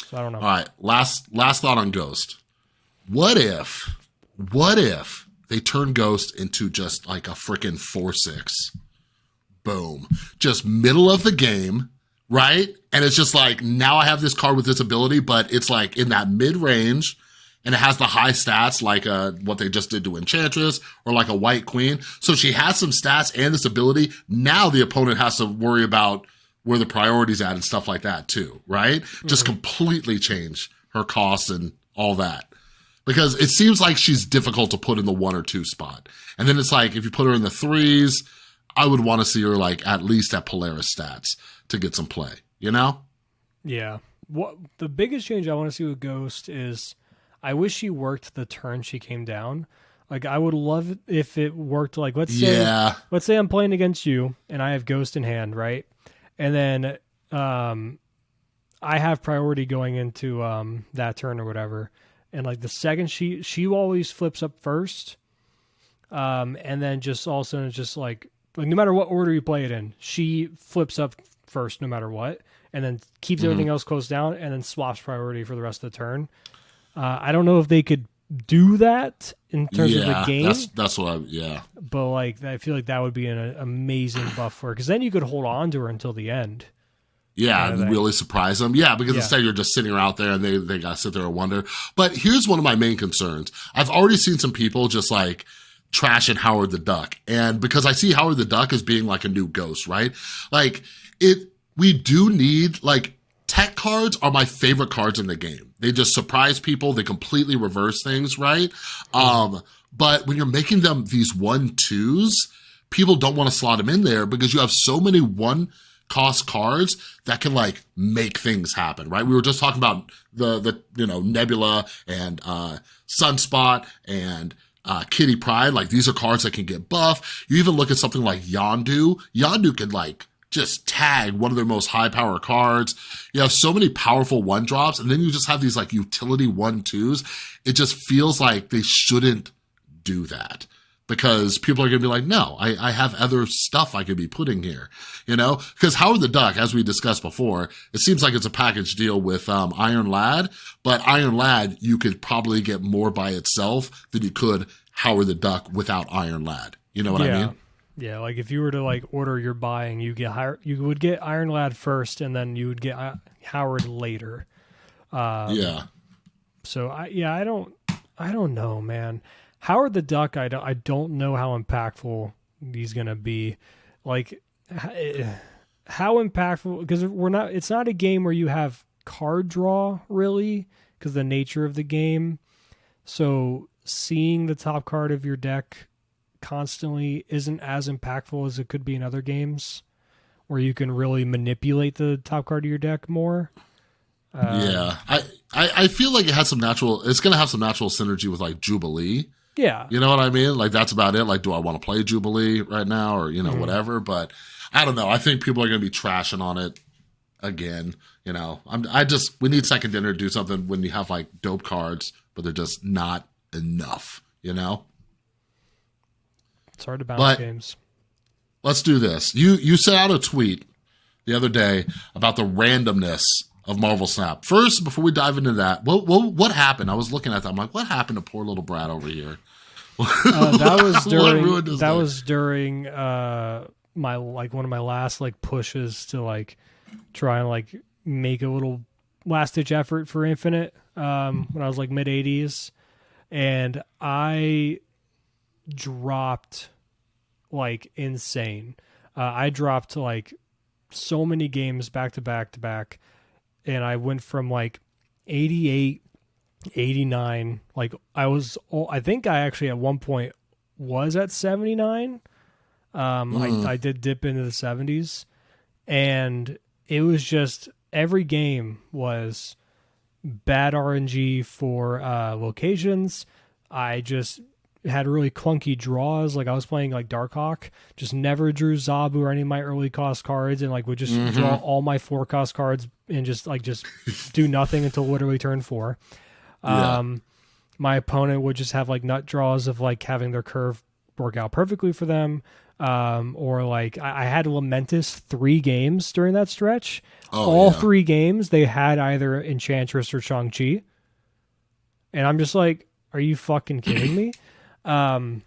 So I don't know. All right. Last thought on Ghost. What if they turn Ghost into just like a freaking 4/6? Boom. Just middle of the game. Right? And it's just like, now I have this card with this ability, but it's like in that mid-range, and it has the high stats like what they just did to Enchantress or like a White Queen. So she has some stats and this ability. Now the opponent has to worry about where the priority's at and stuff like that too, right? Just completely change her costs and all that. Because it seems like she's difficult to put in the 1 or 2 spot. And then it's like, if you put her in the 3s, I would want to see her like at least at Polaris stats to get some play, you know? Yeah. What the biggest change I want to see with Ghost is I wish she worked the turn she came down. Like I would love it if it worked like let's say I'm playing against you and I have Ghost in hand, right? And then I have priority going into that turn or whatever. And like the second she always flips up first. And then just all of a sudden it's just like no matter what order you play it in, she flips up first no matter what, and then keeps everything else closed down, and then swaps priority for the rest of the turn. I don't know if they could do that in terms of the game. That's what But like, I feel like that would be an amazing buff for her, because then you could hold on to her until the end. Yeah, and really surprise them. Yeah, because instead you're just sitting her out there and they got to sit there and wonder. But here's one of my main concerns. I've already seen some people just like trashing Howard the Duck. And because I see Howard the Duck as being like a new Ghost, right? Like we do need like tech cards are my favorite cards in the game. They just surprise people. They completely reverse things, right? But when you're making them these 1/2s, people don't want to slot them in there because you have so many 1-cost cards that can like make things happen, right? We were just talking about the Nebula and Sunspot and Kitty Pryde. Like these are cards that can get buff. You even look at something like Yondu. Yondu can like just tag one of their most high power cards. You have so many powerful 1-drops, and then you just have these like utility 1/2s. It just feels like they shouldn't do that, because people are going to be like, no, I have other stuff I could be putting here, you know? Because Howard the Duck, as we discussed before, it seems like it's a package deal with Iron Lad, but Iron Lad, you could probably get more by itself than you could Howard the Duck without Iron Lad. You know what I mean? Yeah, like if you were to like order your buying, you would get Iron Lad first, and then you would get Howard later. So I don't know, man. Howard the Duck, I don't know how impactful he's gonna be. Like, how impactful? Because it's not a game where you have card draw really, because the nature of the game. So seeing the top card of your deck constantly isn't as impactful as it could be in other games, where you can really manipulate the top card of your deck more. I feel like it's going to have some natural synergy with like Jubilee. Yeah. You know what I mean? Like, that's about it. Like, do I want to play Jubilee right now, or, you know, whatever? But I don't know. I think people are going to be trashing on it again. You know, we need Second Dinner to do something when you have like dope cards, but they're just not enough, you know? It's hard to balance games. Let's do this. You sent out a tweet the other day about the randomness of Marvel Snap. First, before we dive into that, what happened? I was looking at that. I'm like, what happened to poor little Brad over here? That was during my like one of my last like pushes to like try and like make a little last ditch effort for Infinite when I was like mid 80s, and I dropped like insane. I dropped like so many games back to back to back, and I went from like 88, 89. Like I think I actually at one point was at 79. I did dip into the 70s, and it was just every game was bad RNG for locations. I just had really clunky draws. Like I was playing like Darkhawk, just never drew Zabu or any of my early cost cards, and like would just draw all my 4 cost cards and just do nothing until literally turn 4. My opponent would just have like nut draws of like having their curve work out perfectly for them. Or like I had Lamentus 3 games during that stretch. All 3 games they had either Enchantress or Shang-Chi. And I'm just like, are you fucking kidding me? And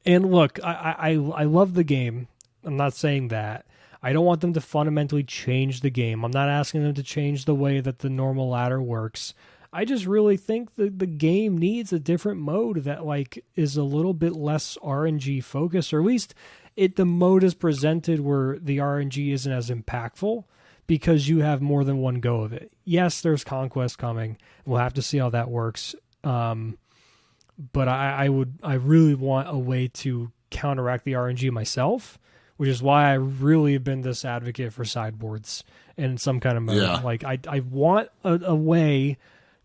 look, I love the game. I'm not saying that. I don't want them to fundamentally change the game. I'm not asking them to change the way that the normal ladder works. I just really think that the game needs a different mode that like is a little bit less RNG focused, or at least the mode is presented where the RNG isn't as impactful because you have more than one go of it. Yes, there's Conquest coming. We'll have to see how that works. But I really want a way to counteract the RNG myself, which is why I really have been this advocate for sideboards in some kind of mode. Yeah. Like I want a way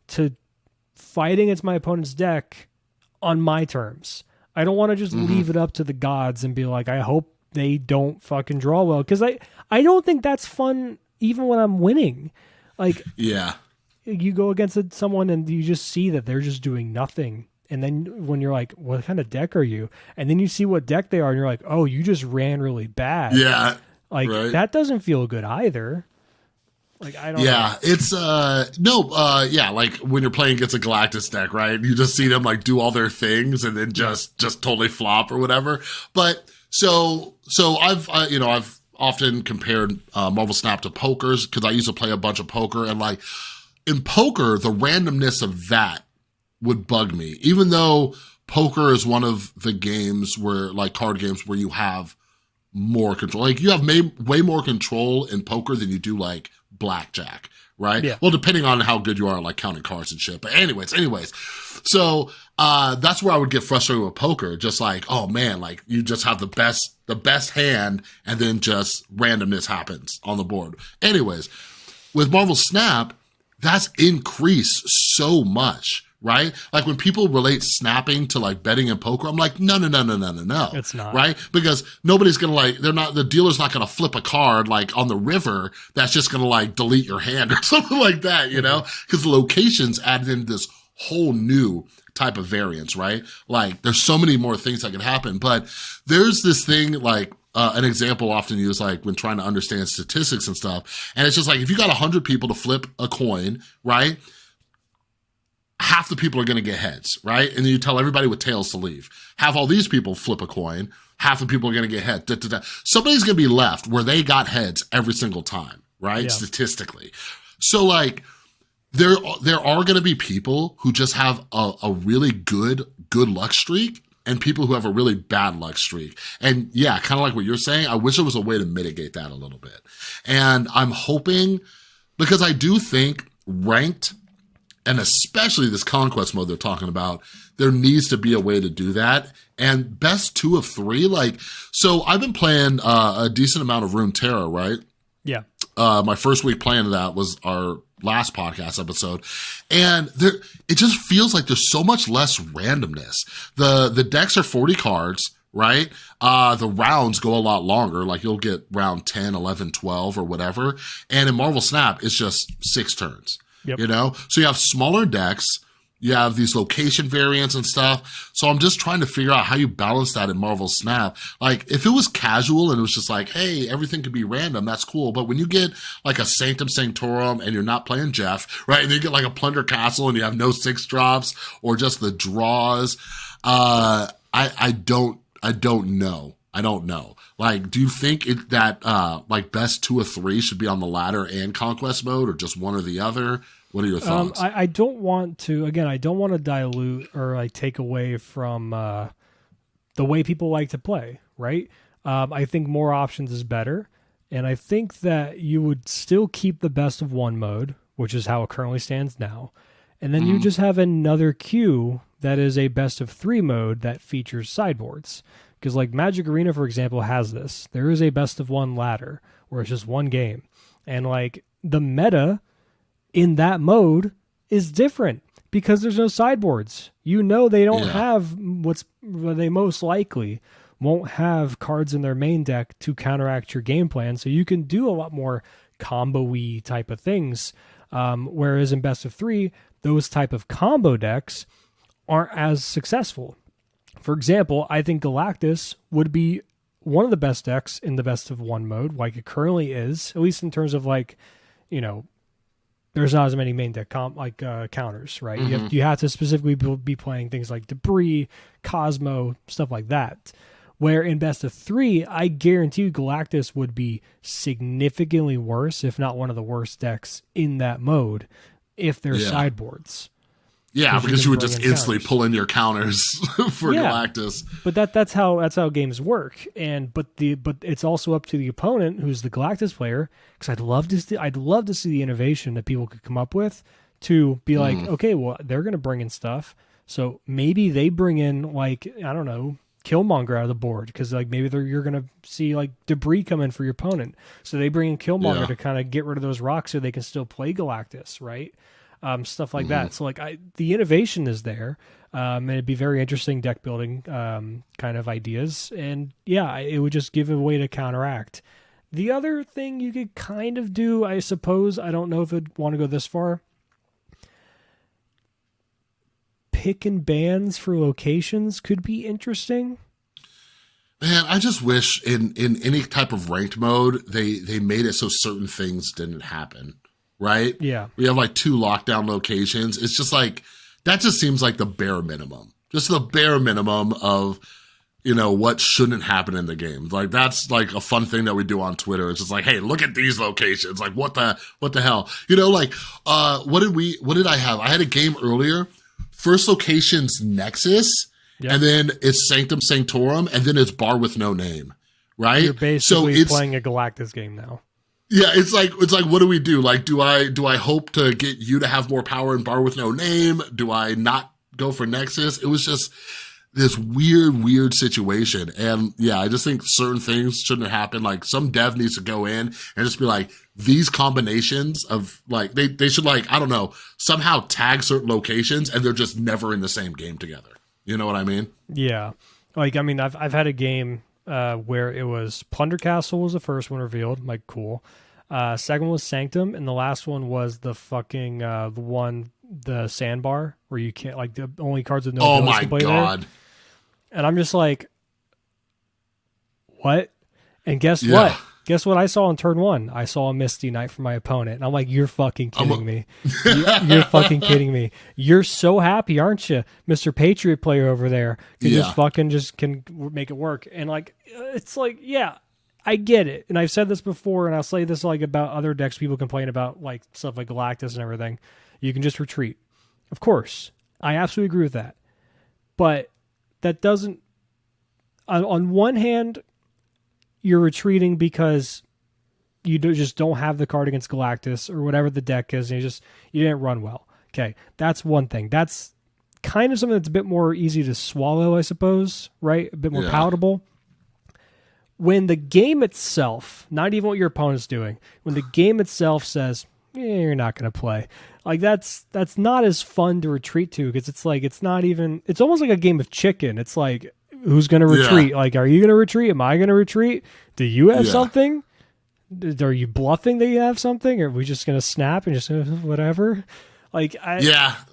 to fight against my opponent's deck on my terms. I don't want to just leave it up to the gods and be like, I hope they don't fucking draw well. Because I don't think that's fun even when I'm winning. Like, you go against someone and you just see that they're just doing nothing. And then when you're like, what kind of deck are you? And then you see what deck they are and you're like, oh, you just ran really bad. Yeah. Like, that doesn't feel good either. Like, I don't know. It's like when you're playing against a Galactus deck, right? You just see them like do all their things and then just totally flop or whatever. But so I've often compared Marvel Snap to pokers because I used to play a bunch of poker, and like in poker, the randomness of that would bug me, even though poker is one of the games where like card games where you have more control. Like you have way more control in poker than you do like blackjack, right? Yeah. Well, depending on how good you are, like counting cards and shit. But anyways. So that's where I would get frustrated with poker. Just like, oh man, like you just have the best hand, and then just randomness happens on the board. Anyways, with Marvel Snap, that's increased so much, right? Like when people relate snapping to like betting and poker, I'm like, no. It's not. Right? Because nobody's going to the dealer's not going to flip a card like on the river that's just going to like delete your hand or something like that, you know? Because the locations added in this whole new type of variance, right? Like there's so many more things that could happen, but there's this thing like, an example often used like when trying to understand statistics and stuff. And it's just like, if you got 100 people to flip a coin, right? Half the people are going to get heads, right? And then you tell everybody with tails to leave. Have all these people flip a coin. Half the people are going to get heads. Somebody's going to be left where they got heads every single time, right? Yeah. Statistically. So like there are going to be people who just have a really good luck streak and people who have a really bad luck streak. And yeah, kind of like what you're saying, I wish there was a way to mitigate that a little bit. And I'm hoping, because I do think ranked, and especially this conquest mode they're talking about, there needs to be a way to do that. And best 2 of 3, like, so I've been playing a decent amount of Runeterra, right? Yeah. My first week playing that was our last podcast episode. And it just feels like there's so much less randomness. The decks are 40 cards, right? The rounds go a lot longer. Like you'll get round 10, 11, 12 or whatever. And in Marvel Snap, it's just 6 turns. Yep. You know, so you have smaller decks, you have these location variants and stuff. So I'm just trying to figure out how you balance that in Marvel Snap. Like if it was casual and it was just like, hey, everything could be random, that's cool. But when you get like a Sanctum Sanctorum and you're not playing Jeff, right? And then you get like a Plunder Castle and you have no 6 drops or just the draws. I don't know. I don't know. Like, do you think that like best 2 of 3 should be on the ladder and conquest mode, or just one or the other? What are your thoughts? I don't want to. Again, I don't want to dilute or like take away from the way people like to play. Right? I think more options is better, and I think that you would still keep the best of 1 mode, which is how it currently stands now, and then you just have another queue that is a best of 3 mode that features sideboards. Because like Magic Arena, for example, has this. There is a best of 1 ladder where it's just 1 game. And like the meta in that mode is different because there's no sideboards. You know they don't have they most likely won't have cards in their main deck to counteract your game plan. So you can do a lot more combo-y type of things. Whereas in best of 3, those type of combo decks aren't as successful. For example, I think Galactus would be one of the best decks in the best of 1 mode, like it currently is, at least in terms of like, you know, there's not as many main deck counters, right? You have to specifically be playing things like Debris, Cosmo, stuff like that. Where in best of 3, I guarantee you Galactus would be significantly worse, if not one of the worst decks in that mode, if there's sideboards. Yeah, because you would just instantly pull in your counters for Galactus. But that's how games work. But it's also up to the opponent, who's the Galactus player, because I'd love to see the innovation that people could come up with to be like, okay, well, they're going to bring in stuff, so maybe they bring in like, I don't know, Killmonger out of the board, because like maybe you're going to see like Debris come in for your opponent, so they bring in Killmonger to kind of get rid of those rocks so they can still play Galactus, right? Stuff like that. So like the innovation is there, and it'd be very interesting deck building kind of ideas. And yeah, it would just give a way to counteract. The other thing you could kind of do, I suppose, I don't know if I'd want to go this far, pick and bans for locations could be interesting. Man, I just wish in any type of ranked mode, they made it so certain things didn't happen. Right? Yeah. We have like 2 lockdown locations. It's just like, that just seems like the bare minimum. Just the bare minimum of, you know, what shouldn't happen in the game. Like that's like a fun thing that we do on Twitter. It's just like, hey, look at these locations. Like what the hell? You know, like, what did I have? I had a game earlier. First location's Nexus, and then it's Sanctum Sanctorum, and then it's Bar with No Name. Right? You're basically playing a Galactus game now. Yeah, it's like, what do we do? Like, do I hope to get you to have more power in Bar with No Name? Do I not go for Nexus? It was just, this weird situation. And yeah, I just think certain things shouldn't have happened. Like some dev needs to go in and just be like, these combinations of like, they should like, I don't know, somehow tag certain locations and they're just never in the same game together. You know what I mean? Yeah. Like, I mean, I've had a game where it was Plunder Castle was the first one revealed. Like, cool. Second one was Sanctum, and the last one was the fucking the sandbar where you can't, like, the only cards with no abilities can play there. And I'm just like, what? And guess what? Guess what I saw on turn one? I saw a Misty Knight for my opponent. And I'm like, you're fucking kidding me. You're fucking kidding me. You're so happy, aren't you, Mr. Patriot player over there? You just can make it work. And like, it's like, yeah, I get it. And I've said this before, and I'll say this like about other decks people complain about, like stuff like Galactus and everything. You can just retreat. Of course. I absolutely agree with that. But that doesn't, on one hand, you're retreating because you just don't have the card against Galactus or whatever the deck is, and you didn't run well. Okay, that's one thing. That's kind of something that's a bit more easy to swallow, I suppose, right? A bit more palatable. When the game itself, not even what your opponent's doing, when the game itself says, you're not going to play, like that's not as fun to retreat to, because it's like, it's almost like a game of chicken. It's like, who's going to retreat? Yeah. Like, are you going to retreat? Am I going to retreat? Do you have something? Are you bluffing that you have something? Or are we just going to snap and just whatever? Like, I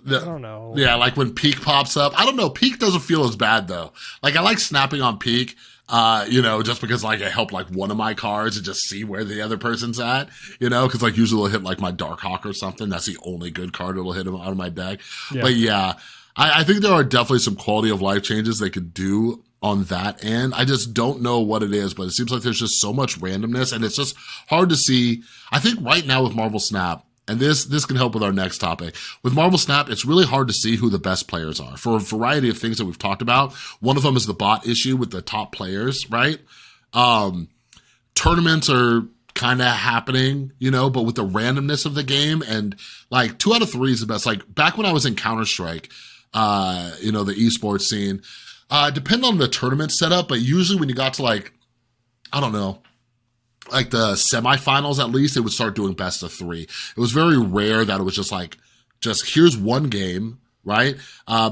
don't know. Yeah, like when Peak pops up. I don't know. Peak doesn't feel as bad, though. Like, I like snapping on Peak, just because, like, it helped, like, one of my cards and just see where the other person's at, because, like, usually it'll hit, like, my Darkhawk or something. That's the only good card it'll hit out of my deck. Yeah. But, yeah. I think there are definitely some quality of life changes they could do on that end. I just don't know what it is, but it seems like there's just so much randomness, and it's just hard to see. I think right now with Marvel Snap, and this can help with our next topic. With Marvel Snap, it's really hard to see who the best players are for a variety of things that we've talked about. One of them is the bot issue with the top players, right? Tournaments are kind of happening, but with the randomness of the game, and like 2 out of 3 is the best. Like back when I was in Counter-Strike, the esports scene, depend on the tournament setup, but usually when you got to like, I don't know, like the semifinals at least, it would start doing best of 3. It was very rare that it was just here's one game, right?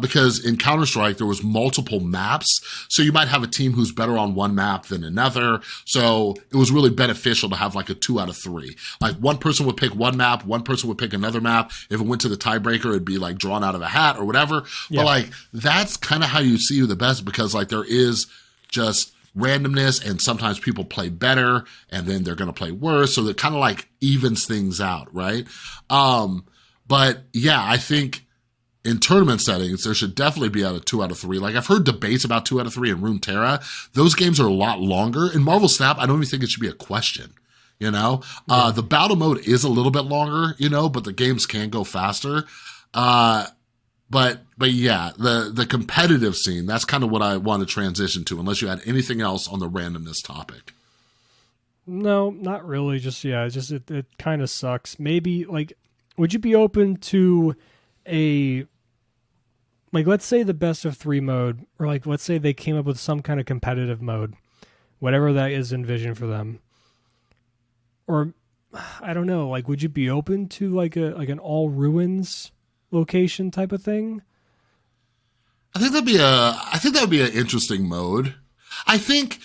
Because in Counter-Strike, there was multiple maps. So you might have a team who's better on one map than another. So it was really beneficial to have like a 2 out of 3. Like one person would pick one map, one person would pick another map. If it went to the tiebreaker, it'd be like drawn out of a hat or whatever. Yeah. But like, that's kind of how you see who the best, because like there is just randomness, and sometimes people play better and then they're going to play worse. So it kind of like evens things out, right? But yeah, I think in tournament settings, there should definitely be a 2 out of 3. Like I've heard debates about 2 out of 3 in Runeterra. Those games are a lot longer. In Marvel Snap, I don't even think it should be a question. The battle mode is a little bit longer, but the games can go faster. But yeah, the competitive scene, that's kind of what I want to transition to, unless you had anything else on the randomness topic. No, not really. It kind of sucks. Maybe like, would you be open to let's say the best of 3 mode, or like, let's say they came up with some kind of competitive mode, whatever that is envisioned for them. Or I don't know, like, would you be open to like an all ruins location type of thing? I think that would be an interesting mode. I think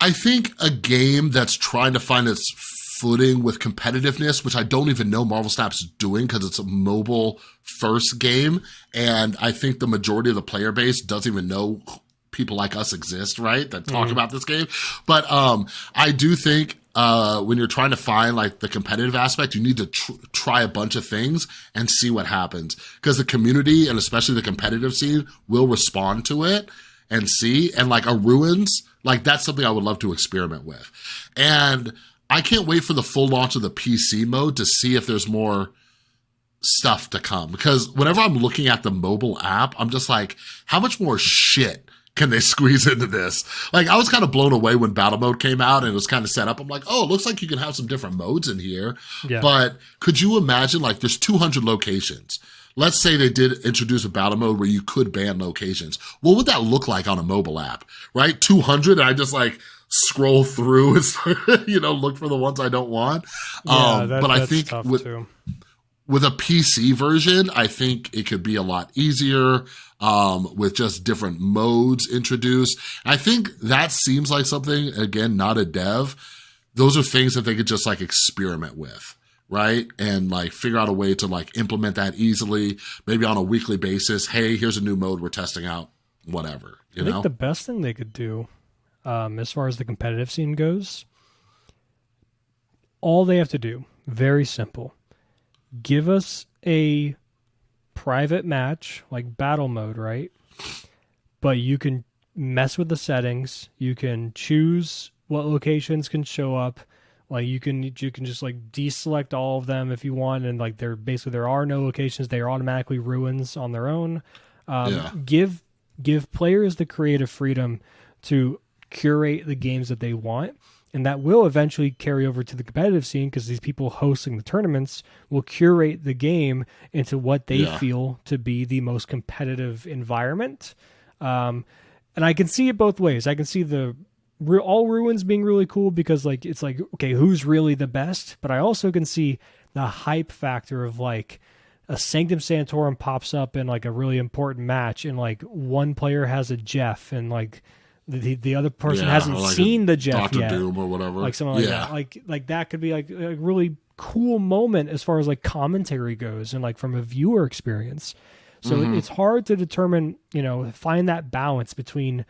a game that's trying to find its footing with competitiveness, which I don't even know Marvel Snap's doing because it's a mobile first game, and I think the majority of the player base doesn't even know people like us exist, right? That talk about this game. But I do think when you're trying to find like the competitive aspect, you need to try a bunch of things and see what happens, because the community, and especially the competitive scene, will respond to it and see. And like a ruins, like that's something I would love to experiment with. And I can't wait for the full launch of the PC mode to see if there's more stuff to come, because whenever I'm looking at the mobile app, I'm just like, how much more shit can they squeeze into this? Like, I was kind of blown away when battle mode came out and it was kind of set up. I'm like, oh, it looks like you can have some different modes in here. Yeah. But could you imagine, like, there's 200 locations. Let's say they did introduce a battle mode where you could ban locations. What would that look like on a mobile app, right? 200, and I just, like, scroll through and, look for the ones I don't want. Yeah, but I think tough too. With a PC version, I think it could be a lot easier with just different modes introduced. I think that seems like something, again, not a dev. Those are things that they could just like experiment with, right? And like figure out a way to like implement that easily, maybe on a weekly basis. Hey, here's a new mode we're testing out, whatever. I think the best thing they could do, as far as the competitive scene goes, all they have to do, very simple. Give us a private match, like battle mode, right? But you can mess with the settings. You can choose what locations can show up. Like you can just like deselect all of them if you want, and like there are no locations. They are automatically ruins on their own. Give players the creative freedom to curate the games that they want. And that will eventually carry over to the competitive scene because these people hosting the tournaments will curate the game into what they feel to be the most competitive environment. And I can see it both ways. I can see all ruins being really cool because like it's like, okay, who's really the best? But I also can see the hype factor of like a Sanctum Sanctorum pops up in like a really important match and like one player has a Jeff and like the other person hasn't like seen the Jeff Dr. yet, Doom or whatever, like something like that. Like that could be like a really cool moment as far as like commentary goes and like from a viewer experience. So it's hard to determine, find that balance between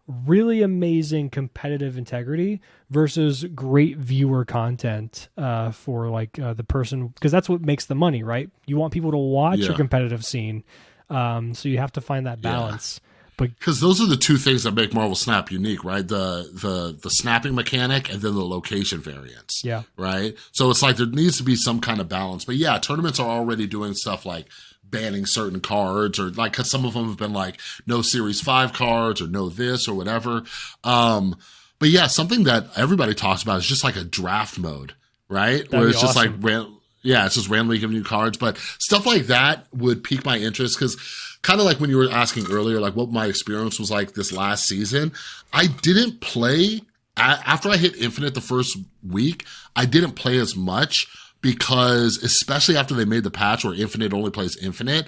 really amazing competitive integrity versus great viewer content for like the person, because that's what makes the money, right? You want people to watch your competitive scene, so you have to find that balance. Because those are the two things that make Marvel Snap unique, right? The snapping mechanic and then the location variants. Yeah. Right? So it's like there needs to be some kind of balance. But yeah, tournaments are already doing stuff like banning certain cards or like, cause some of them have been like no Series 5 cards or no this or whatever. But yeah, something that everybody talks about is just like a draft mode, right? That'd where it's just awesome. like, it's just randomly giving you cards, but stuff like that would pique my interest because kind of like when you were asking earlier, like what my experience was like this last season, I didn't play after I hit Infinite the first week. I didn't play as much because especially after they made the patch where Infinite only plays Infinite,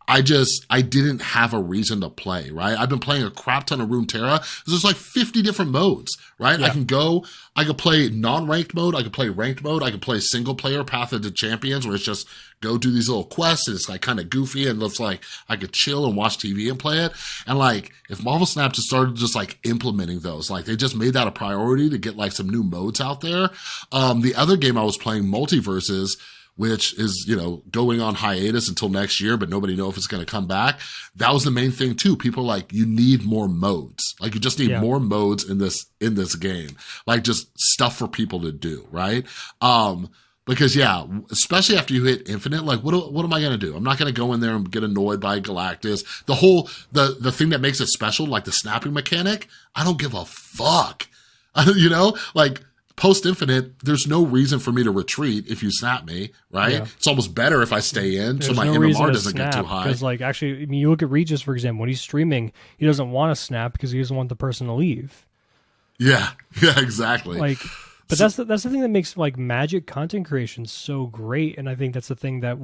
I didn't have a reason to play, right? I've been playing a crap ton of Runeterra. There's like 50 different modes, right? Yeah. I could play non-ranked mode. I could play ranked mode. I could play single player Path of the Champions where it's just go do these little quests and it's like kind of goofy and looks like I could chill and watch TV and play it. And like if Marvel Snap just started just like implementing those, like they just made that a priority to get like some new modes out there. The other game I was playing, Multiverses, which is, going on hiatus until next year, but nobody knows if it's going to come back. That was the main thing too. People are like, you need more modes. Like you just need more modes in this game. Like just stuff for people to do, right? Because especially after you hit Infinite, like what am I going to do? I'm not going to go in there and get annoyed by Galactus. The thing that makes it special, like the snapping mechanic, I don't give a fuck. Like, post-Infinite, there's no reason for me to retreat if you snap me, right? Yeah. It's almost better if I stay in so my MMR doesn't get too high. Because, like, actually, I mean, you look at Regis, for example, when he's streaming, he doesn't want to snap because he doesn't want the person to leave. Yeah, exactly. Like, but that's the thing that makes, like, Magic content creation so great, and I think that's the thing that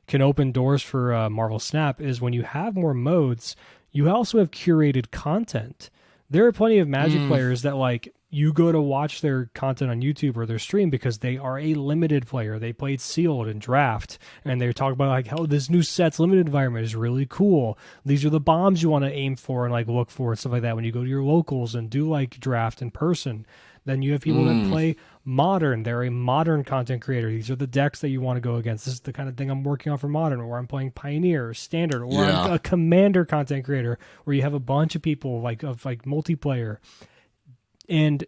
can open doors for Marvel Snap, is when you have more modes, you also have curated content. There are plenty of Magic players that, like, you go to watch their content on YouTube or their stream because they are a limited player. They played Sealed and Draft, and they talk about like, oh, this new set's limited environment is really cool. These are the bombs you want to aim for and like look for and stuff like that when you go to your locals and do like Draft in person. Then you have people that play Modern. They're a Modern content creator. These are the decks that you want to go against. This is the kind of thing I'm working on for Modern, or I'm playing Pioneer or Standard, or I'm a Commander content creator where you have a bunch of people like multiplayer. And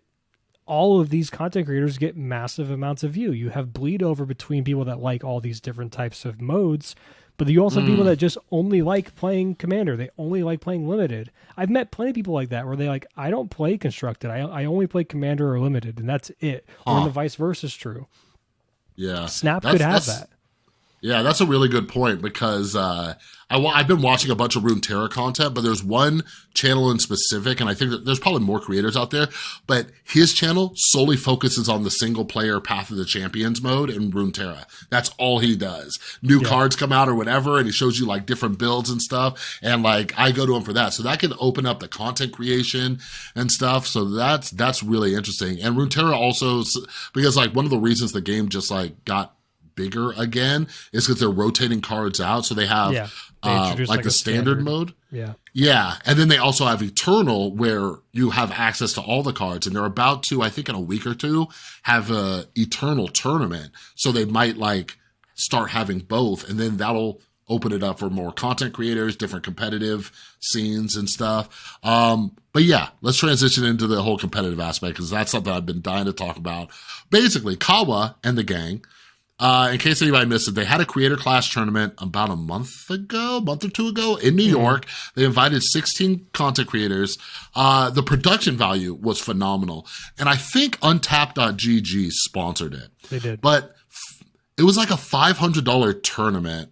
all of these content creators get massive amounts of view. You have bleed over between people that like all these different types of modes, But you also have people that just only like playing Commander. They only like playing Limited. I've met plenty of people like that where they like, I don't play Constructed. I only play Commander or Limited, and that's it. Or the vice versa is true. Yeah. Snap could have that. Yeah, that's a really good point because I've been watching a bunch of Runeterra content, but there's one channel in specific, and I think that there's probably more creators out there, but his channel solely focuses on the single player Path of the Champions mode in Runeterra. That's all he does. New cards come out or whatever, and he shows you like different builds and stuff, and like I go to him for that. So that can open up the content creation and stuff. So that's really interesting. And Runeterra also, because like one of the reasons the game just like got bigger again is because they're rotating cards out, so they have like the standard mode, and then they also have Eternal where you have access to all the cards, and they're about to, I think in a week or two, have a Eternal tournament, so they might like start having both, and then that'll open it up for more content creators, different competitive scenes and stuff. But yeah, let's transition into the whole competitive aspect because that's something I've been dying to talk about. Basically, Kawa and the gang, in case anybody missed it, they had a creator class tournament about a month or two ago in New York. They invited 16 content creators. The production value was phenomenal. And I think Untapped.gg sponsored it. They did. But it was like a $500 tournament,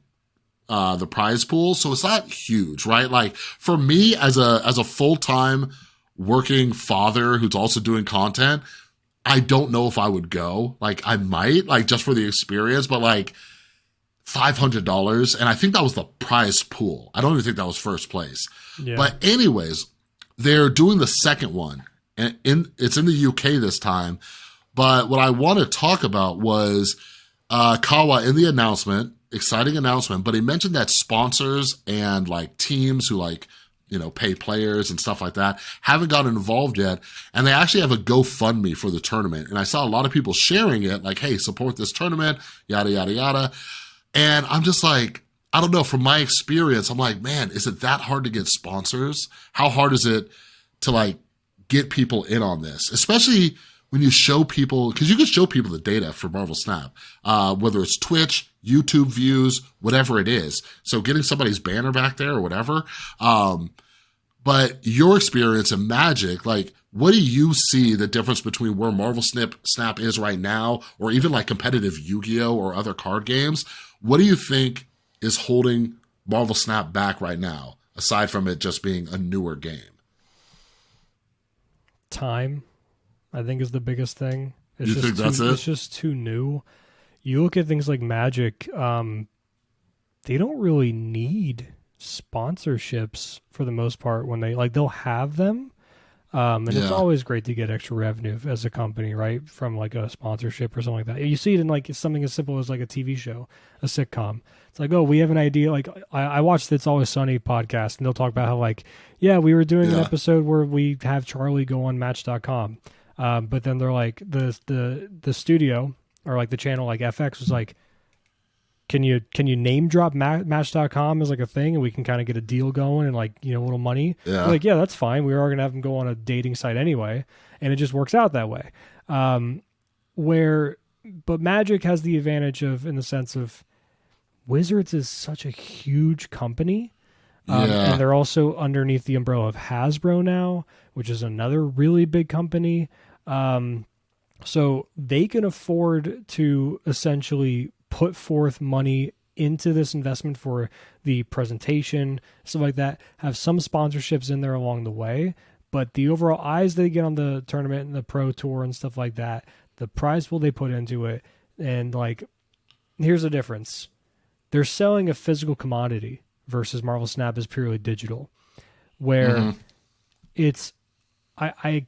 the prize pool. So it's not huge, right? Like for me as a full-time working father who's also doing content, I don't know if I would go. Like I might, like just for the experience, but like $500. And I think that was the prize pool. I don't even think that was first place. Yeah. But anyways, they're doing the second one and it's in the UK this time. But what I want to talk about was, Kawa in the announcement, exciting announcement, but he mentioned that sponsors and like teams who like, you know, pay players and stuff like that, haven't gotten involved yet. And they actually have a GoFundMe for the tournament. And I saw a lot of people sharing it, like, hey, support this tournament, yada, yada, yada. And I'm just like, I don't know, from my experience, I'm like, man, is it that hard to get sponsors? How hard is it to like get people in on this? Especially when you show people, because you can show people the data for Marvel Snap, whether it's Twitch, YouTube views, whatever it is. So getting somebody's banner back there or whatever. But your experience in Magic, like, what do you see the difference between where Marvel Snap is right now, or even like competitive Yu-Gi-Oh! Or other card games? What do you think is holding Marvel Snap back right now, aside from it just being a newer game? Time, I think, is the biggest thing. You think that's it? It's just too new. You look at things like Magic, they don't really need sponsorships for the most part when they'll have them. And it's always great to get extra revenue as a company, right? From like a sponsorship or something like that. You see it in like something as simple as like a TV show, a sitcom. It's like, oh, we have an idea. Like I watched the It's Always Sunny podcast, and they'll talk about how like, yeah, we were doing an episode where we have Charlie go on Match.com. But then they're like the studio or like the channel like FX was like, can you name drop Match.com as like a thing, and we can kind of get a deal going and like, you know, a little money. Yeah. Like, yeah, that's fine. We are going to have them go on a dating site anyway, and it just works out that way. But Magic has the advantage of, in the sense of, Wizards is such a huge company. And they're also underneath the umbrella of Hasbro now, which is another really big company. So they can afford to essentially put forth money into this investment for the presentation, stuff like that, have some sponsorships in there along the way, but the overall eyes they get on the tournament and the pro tour and stuff like that, the prize pool they put into it, and like, here's the difference. They're selling a physical commodity versus Marvel Snap is purely digital, where it's, I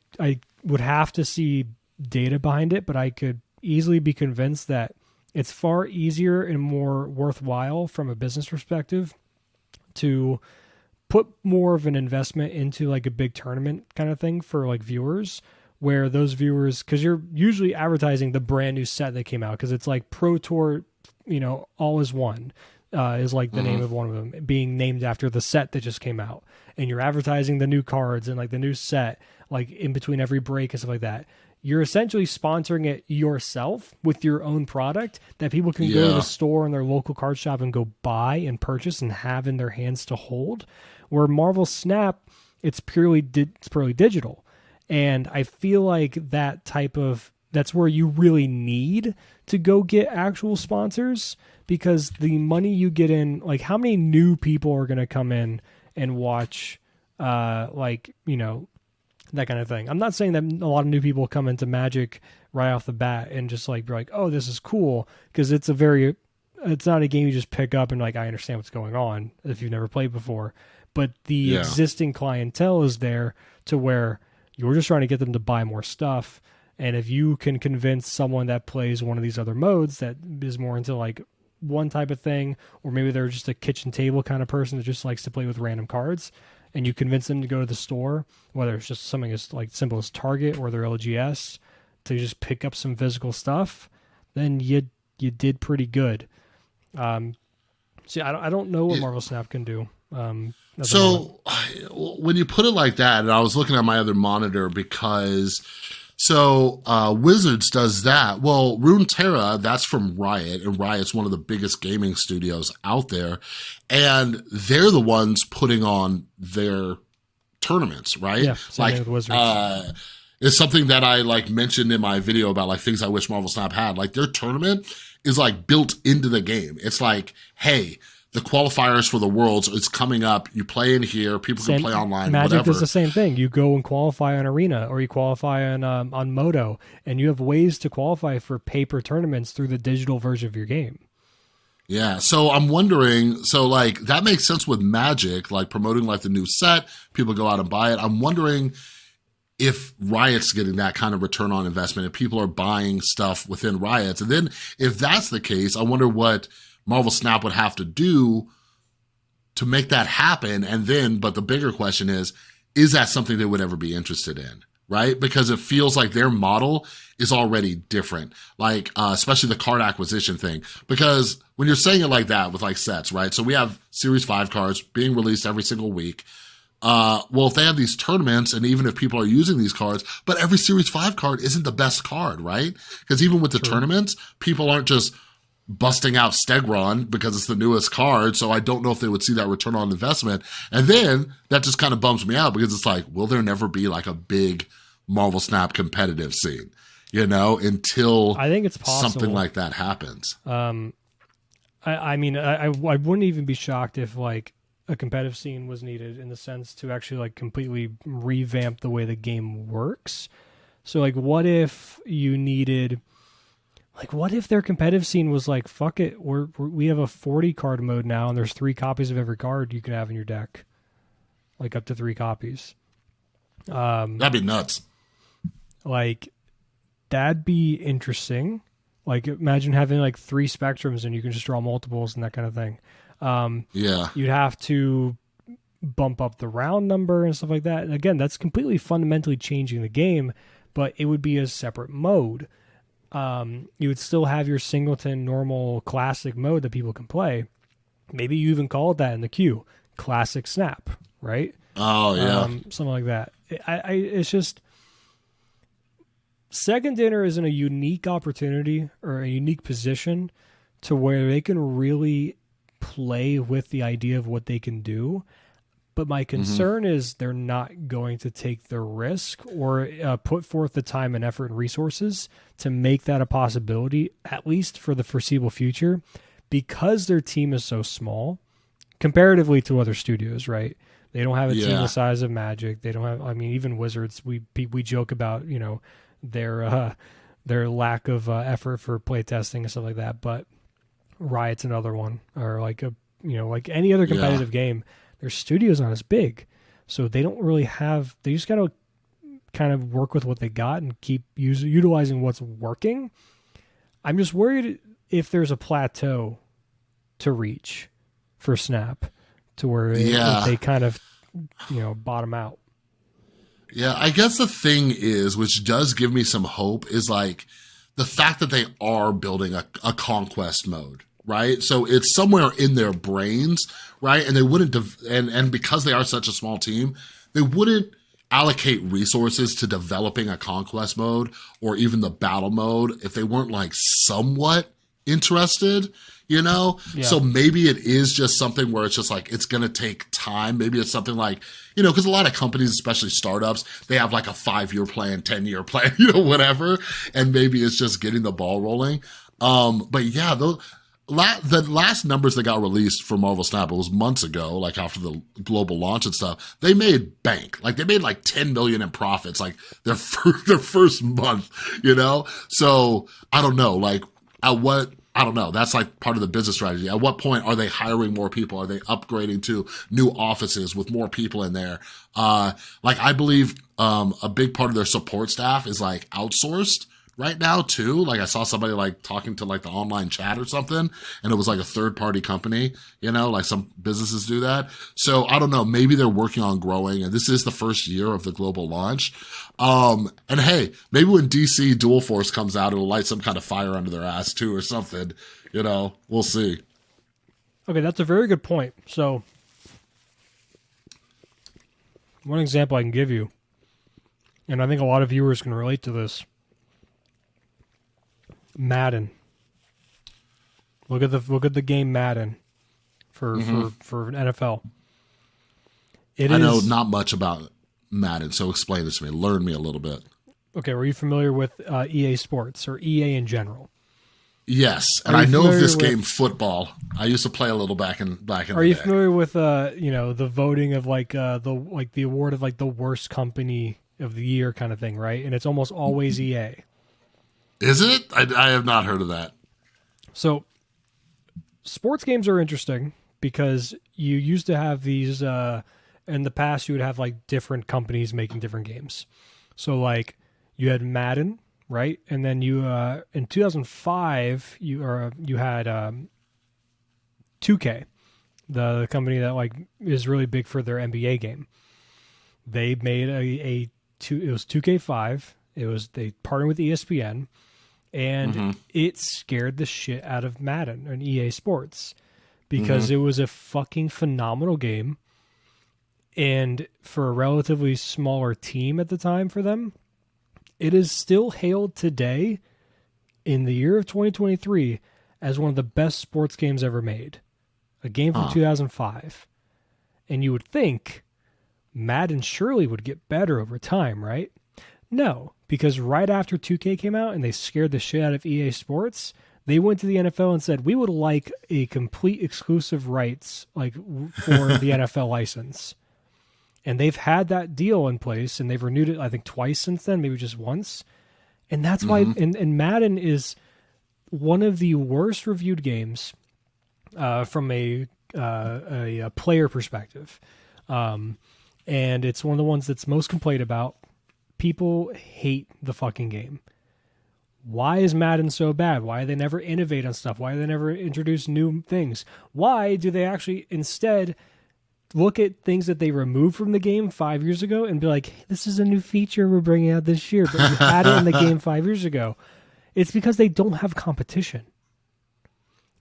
would have to see data behind it, but I could easily be convinced that it's far easier and more worthwhile from a business perspective to put more of an investment into like a big tournament kind of thing for like viewers, where those viewers, because you're usually advertising the brand new set that came out, because it's like Pro Tour, you know, all is one. is like the name of one of them, being named after the set that just came out. And you're advertising the new cards and like the new set, like in between every break and stuff like that. You're essentially sponsoring it yourself with your own product that people can go to the store in their local card shop and go buy and purchase and have in their hands to hold. Where Marvel Snap, it's purely digital. And I feel like that's where you really need to go get actual sponsors, because the money you get in, like how many new people are going to come in and watch, that kind of thing. I'm not saying that a lot of new people come into Magic right off the bat and just like be like, oh, this is cool, because it's not a game you just pick up and like, I understand what's going on if you've never played before. But the existing clientele is there to where you're just trying to get them to buy more stuff. And if you can convince someone that plays one of these other modes that is more into like one type of thing, or maybe they're just a kitchen table kind of person that just likes to play with random cards, and you convince them to go to the store, whether it's just something as like simple as Target or their LGS, to just pick up some physical stuff, then you did pretty good. See, I don't know what Marvel Snap can do. So when you put it like that, and I was looking at my other monitor because Wizards does that. Well, Runeterra, that's from Riot, and Riot's one of the biggest gaming studios out there, and they're the ones putting on their tournaments, right? Yeah, same thing with Wizards. It's something that I like mentioned in my video about like things I wish Marvel Snap had. Like their tournament is like built into the game. It's like, hey, the qualifiers for the Worlds, it's coming up. You play in here. People can play online, Magic whatever. does the same thing. You go and qualify on Arena, or you qualify on Moto, and you have ways to qualify for paper tournaments through the digital version of your game. Yeah, so I'm wondering, so like that makes sense with Magic, like promoting like the new set, people go out and buy it. I'm wondering if Riot's getting that kind of return on investment, if people are buying stuff within Riot. And then if that's the case, I wonder what Marvel Snap would have to do to make that happen. And then, but the bigger question is that something they would ever be interested in? Right? Because it feels like their model is already different. Like, especially the card acquisition thing. Because when you're saying it like that with like sets, right? So we have Series 5 cards being released every single week. Well, if they have these tournaments, and even if people are using these cards, but every Series 5 card isn't the best card, right? Because even with the tournaments, people aren't just busting out Stegron because it's the newest card, so I don't know if they would see that return on investment. And then that just kind of bums me out, because it's like, will there never be like a big Marvel Snap competitive scene, you know, until I think it's possible something like that happens. I mean, I wouldn't even be shocked if like a competitive scene was needed, in the sense to actually like completely revamp the way the game works. So like, what if you needed, like, what if their competitive scene was like, fuck it, we have a 40 card mode now, and there's 3 copies of every card you can have in your deck, like up to 3 copies. That'd be nuts. Like, that'd be interesting. Like, imagine having like 3 spectrums and you can just draw multiples and that kind of thing. Yeah. You'd have to bump up the round number and stuff like that. And again, that's completely fundamentally changing the game, but it would be a separate mode. You would still have your singleton normal classic mode that people can play. Maybe you even call it that in the queue, classic Snap, right? Oh yeah. Something like that. It's just, Second Dinner is in a unique opportunity, or a unique position, to where they can really play with the idea of what they can do. But my concern is they're not going to take the risk or put forth the time and effort and resources to make that a possibility, at least for the foreseeable future, because their team is so small comparatively to other studios, right? They don't have a team the size of Magic. They don't have, I mean, even Wizards, we joke about, you know, their lack of effort for playtesting and stuff like that. But Riot's another one, or like like any other competitive game. Their studio's not as big, so they don't really have. They just got to kind of work with what they got and keep utilizing what's working. I'm just worried if there's a plateau to reach for Snap, to where if they kind of bottom out. Yeah, I guess the thing is, which does give me some hope, is like the fact that they are building a conquest mode, right? So it's somewhere in their brains, right? And they wouldn't, and because they are such a small team, they wouldn't allocate resources to developing a conquest mode or even the battle mode if they weren't like somewhat interested, you know? Yeah. So maybe it is just something where it's just like, it's going to take time. Maybe it's something like, you know, because a lot of companies, especially startups, they have like a 5-year plan, 10-year plan, you know, whatever. And maybe it's just getting the ball rolling. But yeah, the last numbers that got released for Marvel Snap, it was months ago, like after the global launch and stuff, they made bank. Like they made like 10 million in profits, like their first month, you know? So I don't know, like I don't know. That's like part of the business strategy. At what point are they hiring more people? Are they upgrading to new offices with more people in there? Like I believe, a big part of their support staff is like outsourced right now too. Like I saw somebody like talking to like the online chat or something, and it was like a third party company, you know, like some businesses do that. So I don't know, maybe they're working on growing, and this is the first year of the global launch. And hey, maybe when DC Dual Force comes out, it'll light some kind of fire under their ass too or something, you know, we'll see. Okay, that's a very good point. So one example I can give you, and I think a lot of viewers can relate to this, Madden. Look at the game Madden for NFL. I know not much about Madden, so explain this to me. Learn me a little bit. Okay, were you familiar with EA Sports or EA in general? Yes, and I know of this game, football. I used to play a little back in the day. Are you familiar with you know, the voting of like the award of like the worst company of the year kind of thing, right? And it's almost always EA. Is it? I have not heard of that. So, sports games are interesting because you used to have these, in the past, you would have like different companies making different games. So, like, you had Madden, right? And then you, in 2005, you had 2K, the company that like is really big for their NBA game. They made it was 2K5. They partnered with ESPN. And it scared the shit out of Madden and EA Sports because it was a fucking phenomenal game. And for a relatively smaller team at the time for them, it is still hailed today in the year of 2023 as one of the best sports games ever made. A game from 2005. And you would think Madden surely would get better over time, right? No, because right after 2K came out and they scared the shit out of EA Sports, they went to the NFL and said, we would like a complete exclusive rights like for the NFL license. And they've had that deal in place, and they've renewed it, I think, twice since then, maybe just once. And that's why, and Madden is one of the worst reviewed games from a player perspective. And it's one of the ones that's most complained about. People hate the fucking game. Why is Madden so bad? Why do they never innovate on stuff? Why do they never introduce new things? Why do they actually instead look at things that they removed from the game 5 years ago and be like, hey, this is a new feature we're bringing out this year, but you had it in the game 5 years ago? It's because they don't have competition.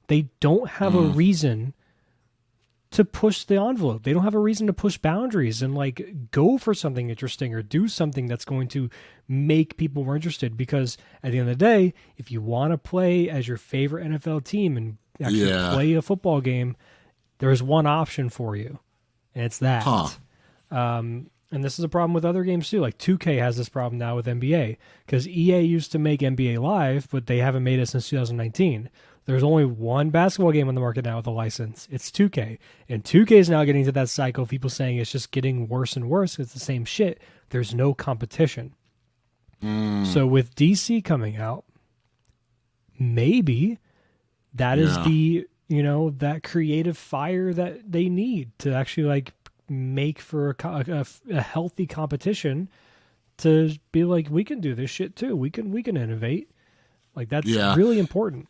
They don't have a reason to push the envelope. They don't have a reason to push boundaries and like go for something interesting or do something that's going to make people more interested. Because at the end of the day, if you want to play as your favorite NFL team and actually play a football game, there's one option for you, and it's that. And this is a problem with other games too. Like 2K has this problem now with NBA because EA used to make NBA Live, but they haven't made it since 2019. There's only one basketball game on the market now with a license. It's 2K. And 2K is now getting to that cycle of people saying it's just getting worse and worse. It's the same shit. There's no competition. So with DC coming out, maybe that is the, you know, that creative fire that they need to actually like make for a healthy competition to be like, we can do this shit too. We can innovate. Like that's really important.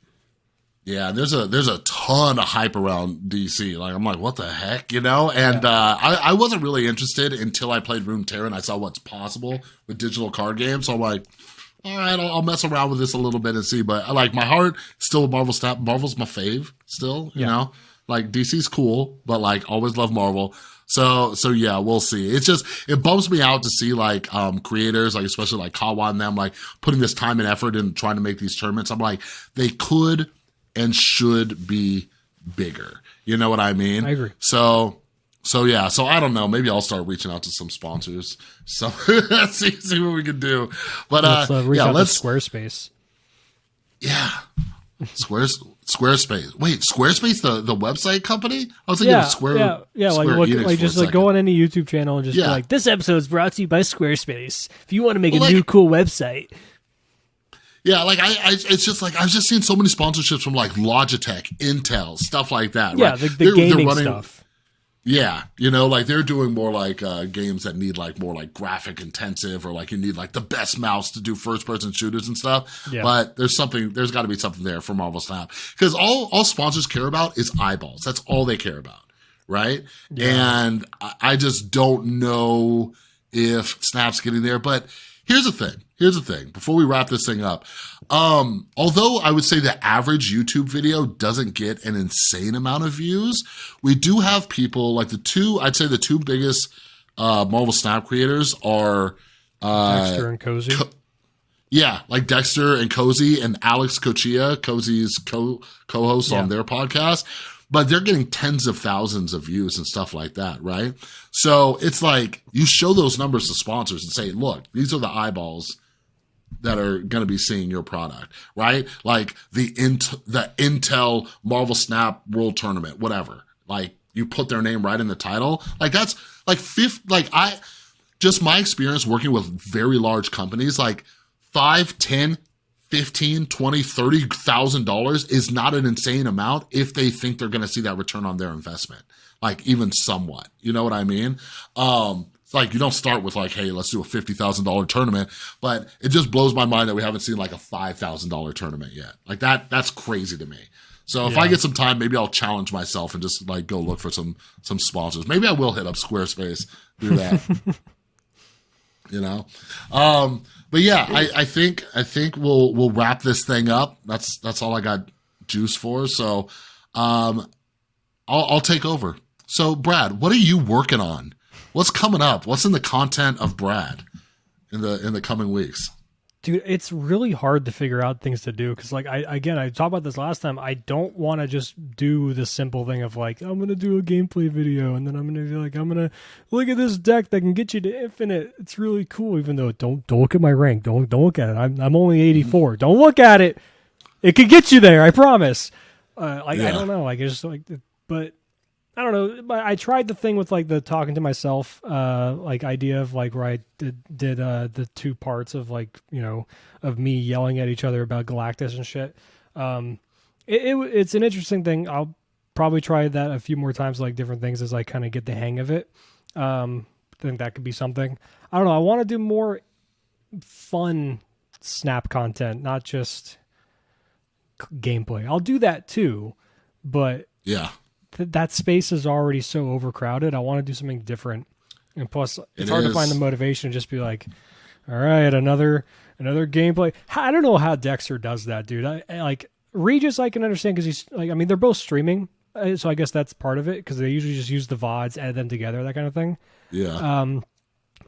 Yeah, there's a ton of hype around DC. Like, I'm like, what the heck, you know? And I wasn't really interested until I played Runeterra and I saw what's possible with digital card games. So I'm like, all right, I'll mess around with this a little bit and see. But like my heart still with Marvel Snap. Marvel's my fave still, you know, like DC's cool, but like always love Marvel. So yeah, we'll see. It's just, it bums me out to see like, creators, like especially like Kawa and them, like putting this time and effort in trying to make these tournaments. I'm like, they could and should be bigger. You know what I mean? I agree. So yeah, so I don't know. Maybe I'll start reaching out to some sponsors. So see what we can do. But let's reach out let's to Squarespace. Yeah, Squarespace. Wait, Squarespace, the website company? I was thinking of Square. Yeah. Square Like just like go on any YouTube channel and just be like, this episode is brought to you by Squarespace. If you want to make a new cool website. Yeah, like it's just like I've just seen so many sponsorships from like Logitech, Intel, stuff like that. Yeah, right? the gaming stuff. Yeah, you know, like they're doing more like games that need like more like graphic intensive, or like you need like the best mouse to do first person shooters and stuff. Yeah. But there's got to be something there for Marvel Snap, because all sponsors care about is eyeballs. That's all they care about, right? Yeah. And I just don't know if Snap's getting there. But here's the thing. Before we wrap this thing up, although I would say the average YouTube video doesn't get an insane amount of views, we do have people like the two biggest Marvel Snap creators are Dexter and Cozy. Like Dexter and Cozy and Alex Cochia, Cozy's co-host on their podcast. But they're getting tens of thousands of views and stuff like that, right? So it's like you show those numbers to sponsors and say, look, these are the eyeballs that are going to be seeing your product, right? Like the Intel Marvel Snap World Tournament, whatever. Like you put their name right in the title. Like that's like my experience working with very large companies, like $5, $10, $15, $20, $30,000 is not an insane amount if they think they're going to see that return on their investment, like even somewhat. You know what I mean? It's like you don't start with like, hey, let's do a $50,000 tournament, but it just blows my mind that we haven't seen like a $5,000 tournament yet. Like that's crazy to me. So if I get some time, maybe I'll challenge myself and just like go look for some sponsors. Maybe I will hit up Squarespace, do that. You know? But yeah, I think we'll wrap this thing up. That's all I got juice for. So, I'll take over. So Brad, what are you working on? What's coming up? What's in the content of Brad in the coming weeks? Dude, it's really hard to figure out things to do because, like, I talked about this last time. I don't want to just do the simple thing of like, I'm gonna do a gameplay video and then I'm gonna be like, I'm gonna look at this deck that can get you to infinite. It's really cool, even though don't look at my rank. Don't look at it. I'm only 84. Don't look at it. It could get you there. I promise. I don't know. Like it's just like, but I don't know. But I tried the thing with like the talking to myself, like idea of like where I did the two parts of like, you know, of me yelling at each other about Galactus and shit. It's an interesting thing. I'll probably try that a few more times, like different things as I kind of get the hang of it. I think that could be something. I don't know. I want to do more fun Snap content, not just gameplay. I'll do that too, but yeah. That space is already so overcrowded. I want to do something different. And plus, it's hard to find the motivation to just be like, all right, another gameplay. I don't know how Dexter does that, dude. I like Regis, I can understand because he's like, I mean, they're both streaming. So I guess that's part of it because they usually just use the VODs, edit them together, that kind of thing. Yeah.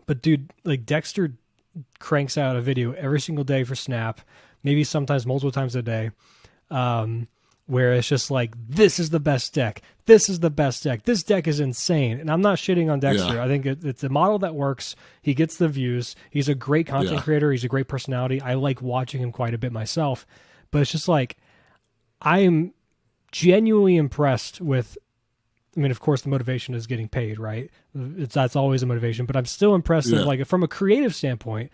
But dude, like Dexter cranks out a video every single day for Snap, maybe sometimes multiple times a day. Where it's just like, this is the best deck. This is the best deck. This deck is insane. And I'm not shitting on Dexter. Yeah. I think it's a model that works. He gets the views. He's a great content creator. He's a great personality. I like watching him quite a bit myself. But it's just like, I am genuinely impressed with, I mean, of course, the motivation is getting paid, right? That's always a motivation. But I'm still impressed that, like, from a creative standpoint,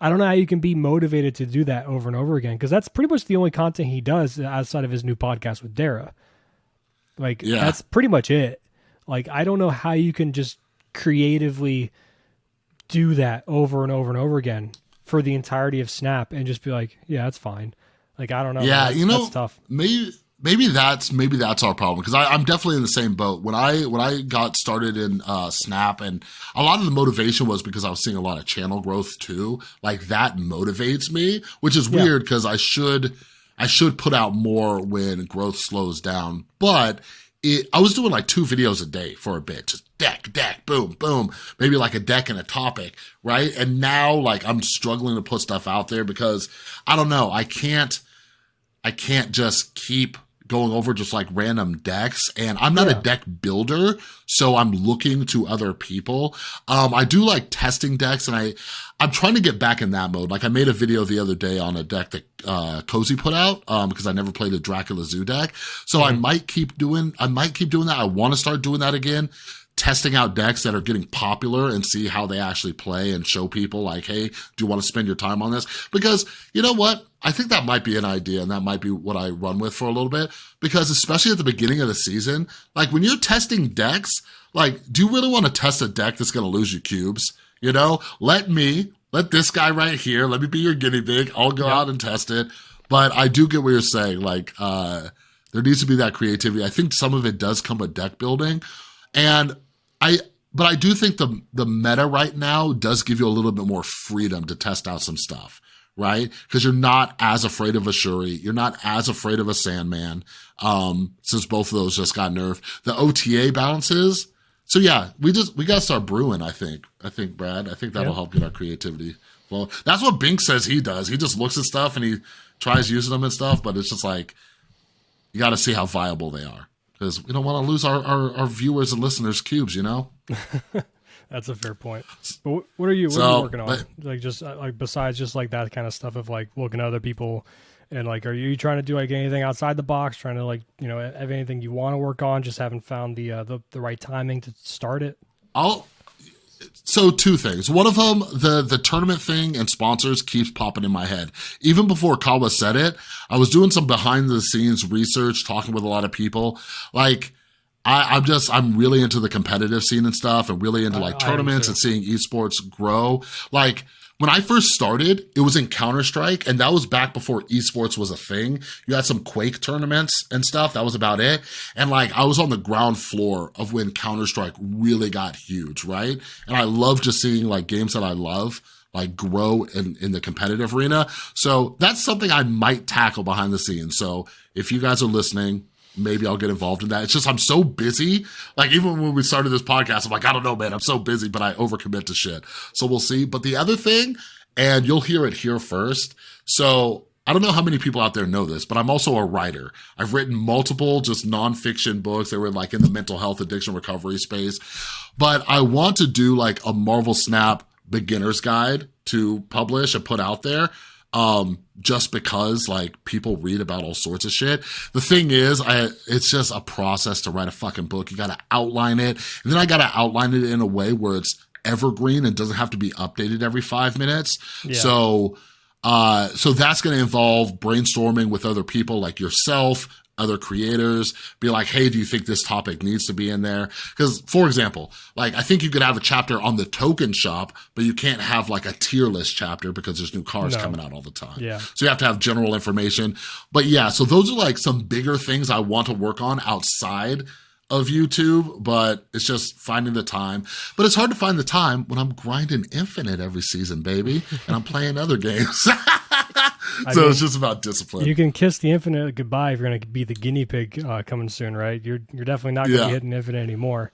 I don't know how you can be motivated to do that over and over again, because that's pretty much the only content he does outside of his new podcast with Dara. Like, that's pretty much it. Like, I don't know how you can just creatively do that over and over and over again for the entirety of Snap and just be like, yeah, that's fine. Like, I don't know. Yeah, that's tough. Maybe maybe that's our problem, because I'm definitely in the same boat. When I got started in Snap, and a lot of the motivation was because I was seeing a lot of channel growth too. Like that motivates me, which is weird because I should put out more when growth slows down. But I was doing like 2 videos a day for a bit, just deck, boom, boom, maybe like a deck and a topic, right? And now like I'm struggling to put stuff out there because I don't know, I can't just keep going over just like random decks, and I'm not a deck builder, so I'm looking to other people. I do like testing decks, and I'm trying to get back in that mode. Like I made a video the other day on a deck that Cozy put out, because I never played a Dracula Zoo deck. So I might keep doing that. I want to start doing that again, testing out decks that are getting popular and see how they actually play and show people like, hey, do you want to spend your time on this? Because you know what? I think that might be an idea, and that might be what I run with for a little bit, because especially at the beginning of the season, like when you're testing decks, like, do you really want to test a deck that's going to lose you cubes? You know, let this guy right here, let me be your guinea pig. I'll go out and test it. But I do get what you're saying. Like, there needs to be that creativity. I think some of it does come with deck building. But I do think the meta right now does give you a little bit more freedom to test out some stuff, right? Because you're not as afraid of a Shuri. You're not as afraid of a Sandman, since both of those just got nerfed. The OTA balances. So yeah, we got to start brewing, I think, Brad. I think that'll help get our creativity. Well, that's what Bink says he does. He just looks at stuff and he tries using them and stuff, but it's just like, you got to see how viable they are. Because we don't want to lose our viewers and listeners cubes, you know? That's a fair point. But what are you working on? Like just like besides just like that kind of stuff of like looking at other people, and like, are you trying to do like anything outside the box? Trying to like, you know, have anything you want to work on? Just haven't found the right timing to start it. So 2 things. One of them, the tournament thing and sponsors keeps popping in my head. Even before Kawa said it, I was doing some behind the scenes research, talking with a lot of people. Like, I'm really into the competitive scene and stuff, and really into like tournaments and seeing esports grow. Like when I first started, it was in Counter-Strike, and that was back before esports was a thing. You had some Quake tournaments and stuff. That was about it. And like, I was on the ground floor of when Counter-Strike really got huge, right? And I love just seeing like games that I love like grow in the competitive arena. So that's something I might tackle behind the scenes. So if you guys are listening, maybe I'll get involved in that. It's just I'm so busy. Like even when we started this podcast, I'm like, I don't know, man. I'm so busy, but I overcommit to shit. So we'll see. But the other thing, and you'll hear it here first. So I don't know how many people out there know this, but I'm also a writer. I've written multiple just nonfiction books. They were like in the mental health addiction recovery space. But I want to do like a Marvel Snap beginner's guide to publish and put out there. Just because like people read about all sorts of shit. The thing is, it's just a process to write a fucking book. You got to outline it, and then I got to outline it in a way where it's evergreen and doesn't have to be updated every 5 minutes. Yeah. So that's going to involve brainstorming with other people like yourself, other creators, be like, hey, do you think this topic needs to be in there? Because, for example, like I think you could have a chapter on the token shop, but you can't have like a tier list chapter because there's new cards coming out all the time. Yeah. So you have to have general information. But yeah, so those are like some bigger things I want to work on outside of YouTube, but it's just finding the time. But it's hard to find the time when I'm grinding Infinite every season, baby, and I'm playing other games. It's just about discipline. You can kiss the Infinite goodbye if you're going to be the guinea pig coming soon, right? You're definitely not going to be hitting Infinite anymore.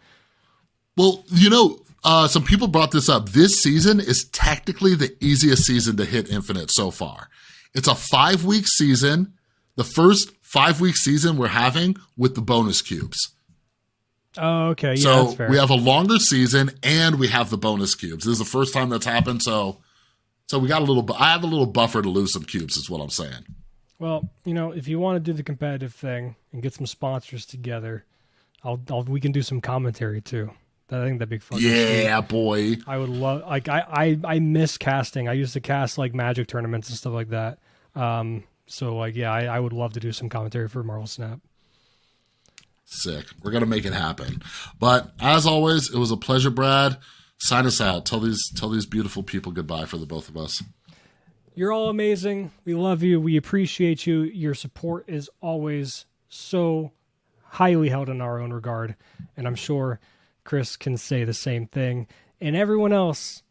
Well, you know, some people brought this up. This season is technically the easiest season to hit Infinite so far. It's a 5-week season. The first 5-week season we're having with the bonus cubes. Oh, okay. Yeah, so that's fair. We have a longer season and we have the bonus cubes. This is the first time that's happened, so we got I have a little buffer to lose some cubes is what I'm saying. Well, you know, if you want to do the competitive thing and get some sponsors together, we can do some commentary too. I think that'd be fun. Yeah, boy. I would love, like, I miss casting. I used to cast like Magic tournaments and stuff like that. So like, yeah, I would love to do some commentary for Marvel Snap. Sick. We're going to make it happen. But as always, it was a pleasure, Brad. Sign us out. Tell these beautiful people goodbye for the both of us. You're all amazing. We love you. We appreciate you. Your support is always so highly held in our own regard. And I'm sure Chris can say the same thing. And everyone else,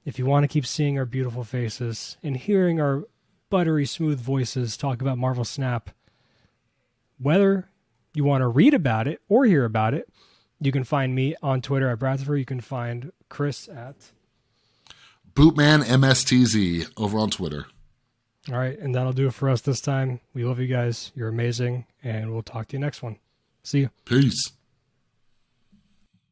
if you want to keep seeing our beautiful faces and hearing our buttery smooth voices talk about Marvel Snap, whether you want to read about it or hear about it, you can find me on Twitter at Bradford. You can find Chris at BootmanMSTZ over on Twitter. All right, and that'll do it for us this time. We love you guys. You're amazing, and we'll talk to you next one. See you. Peace.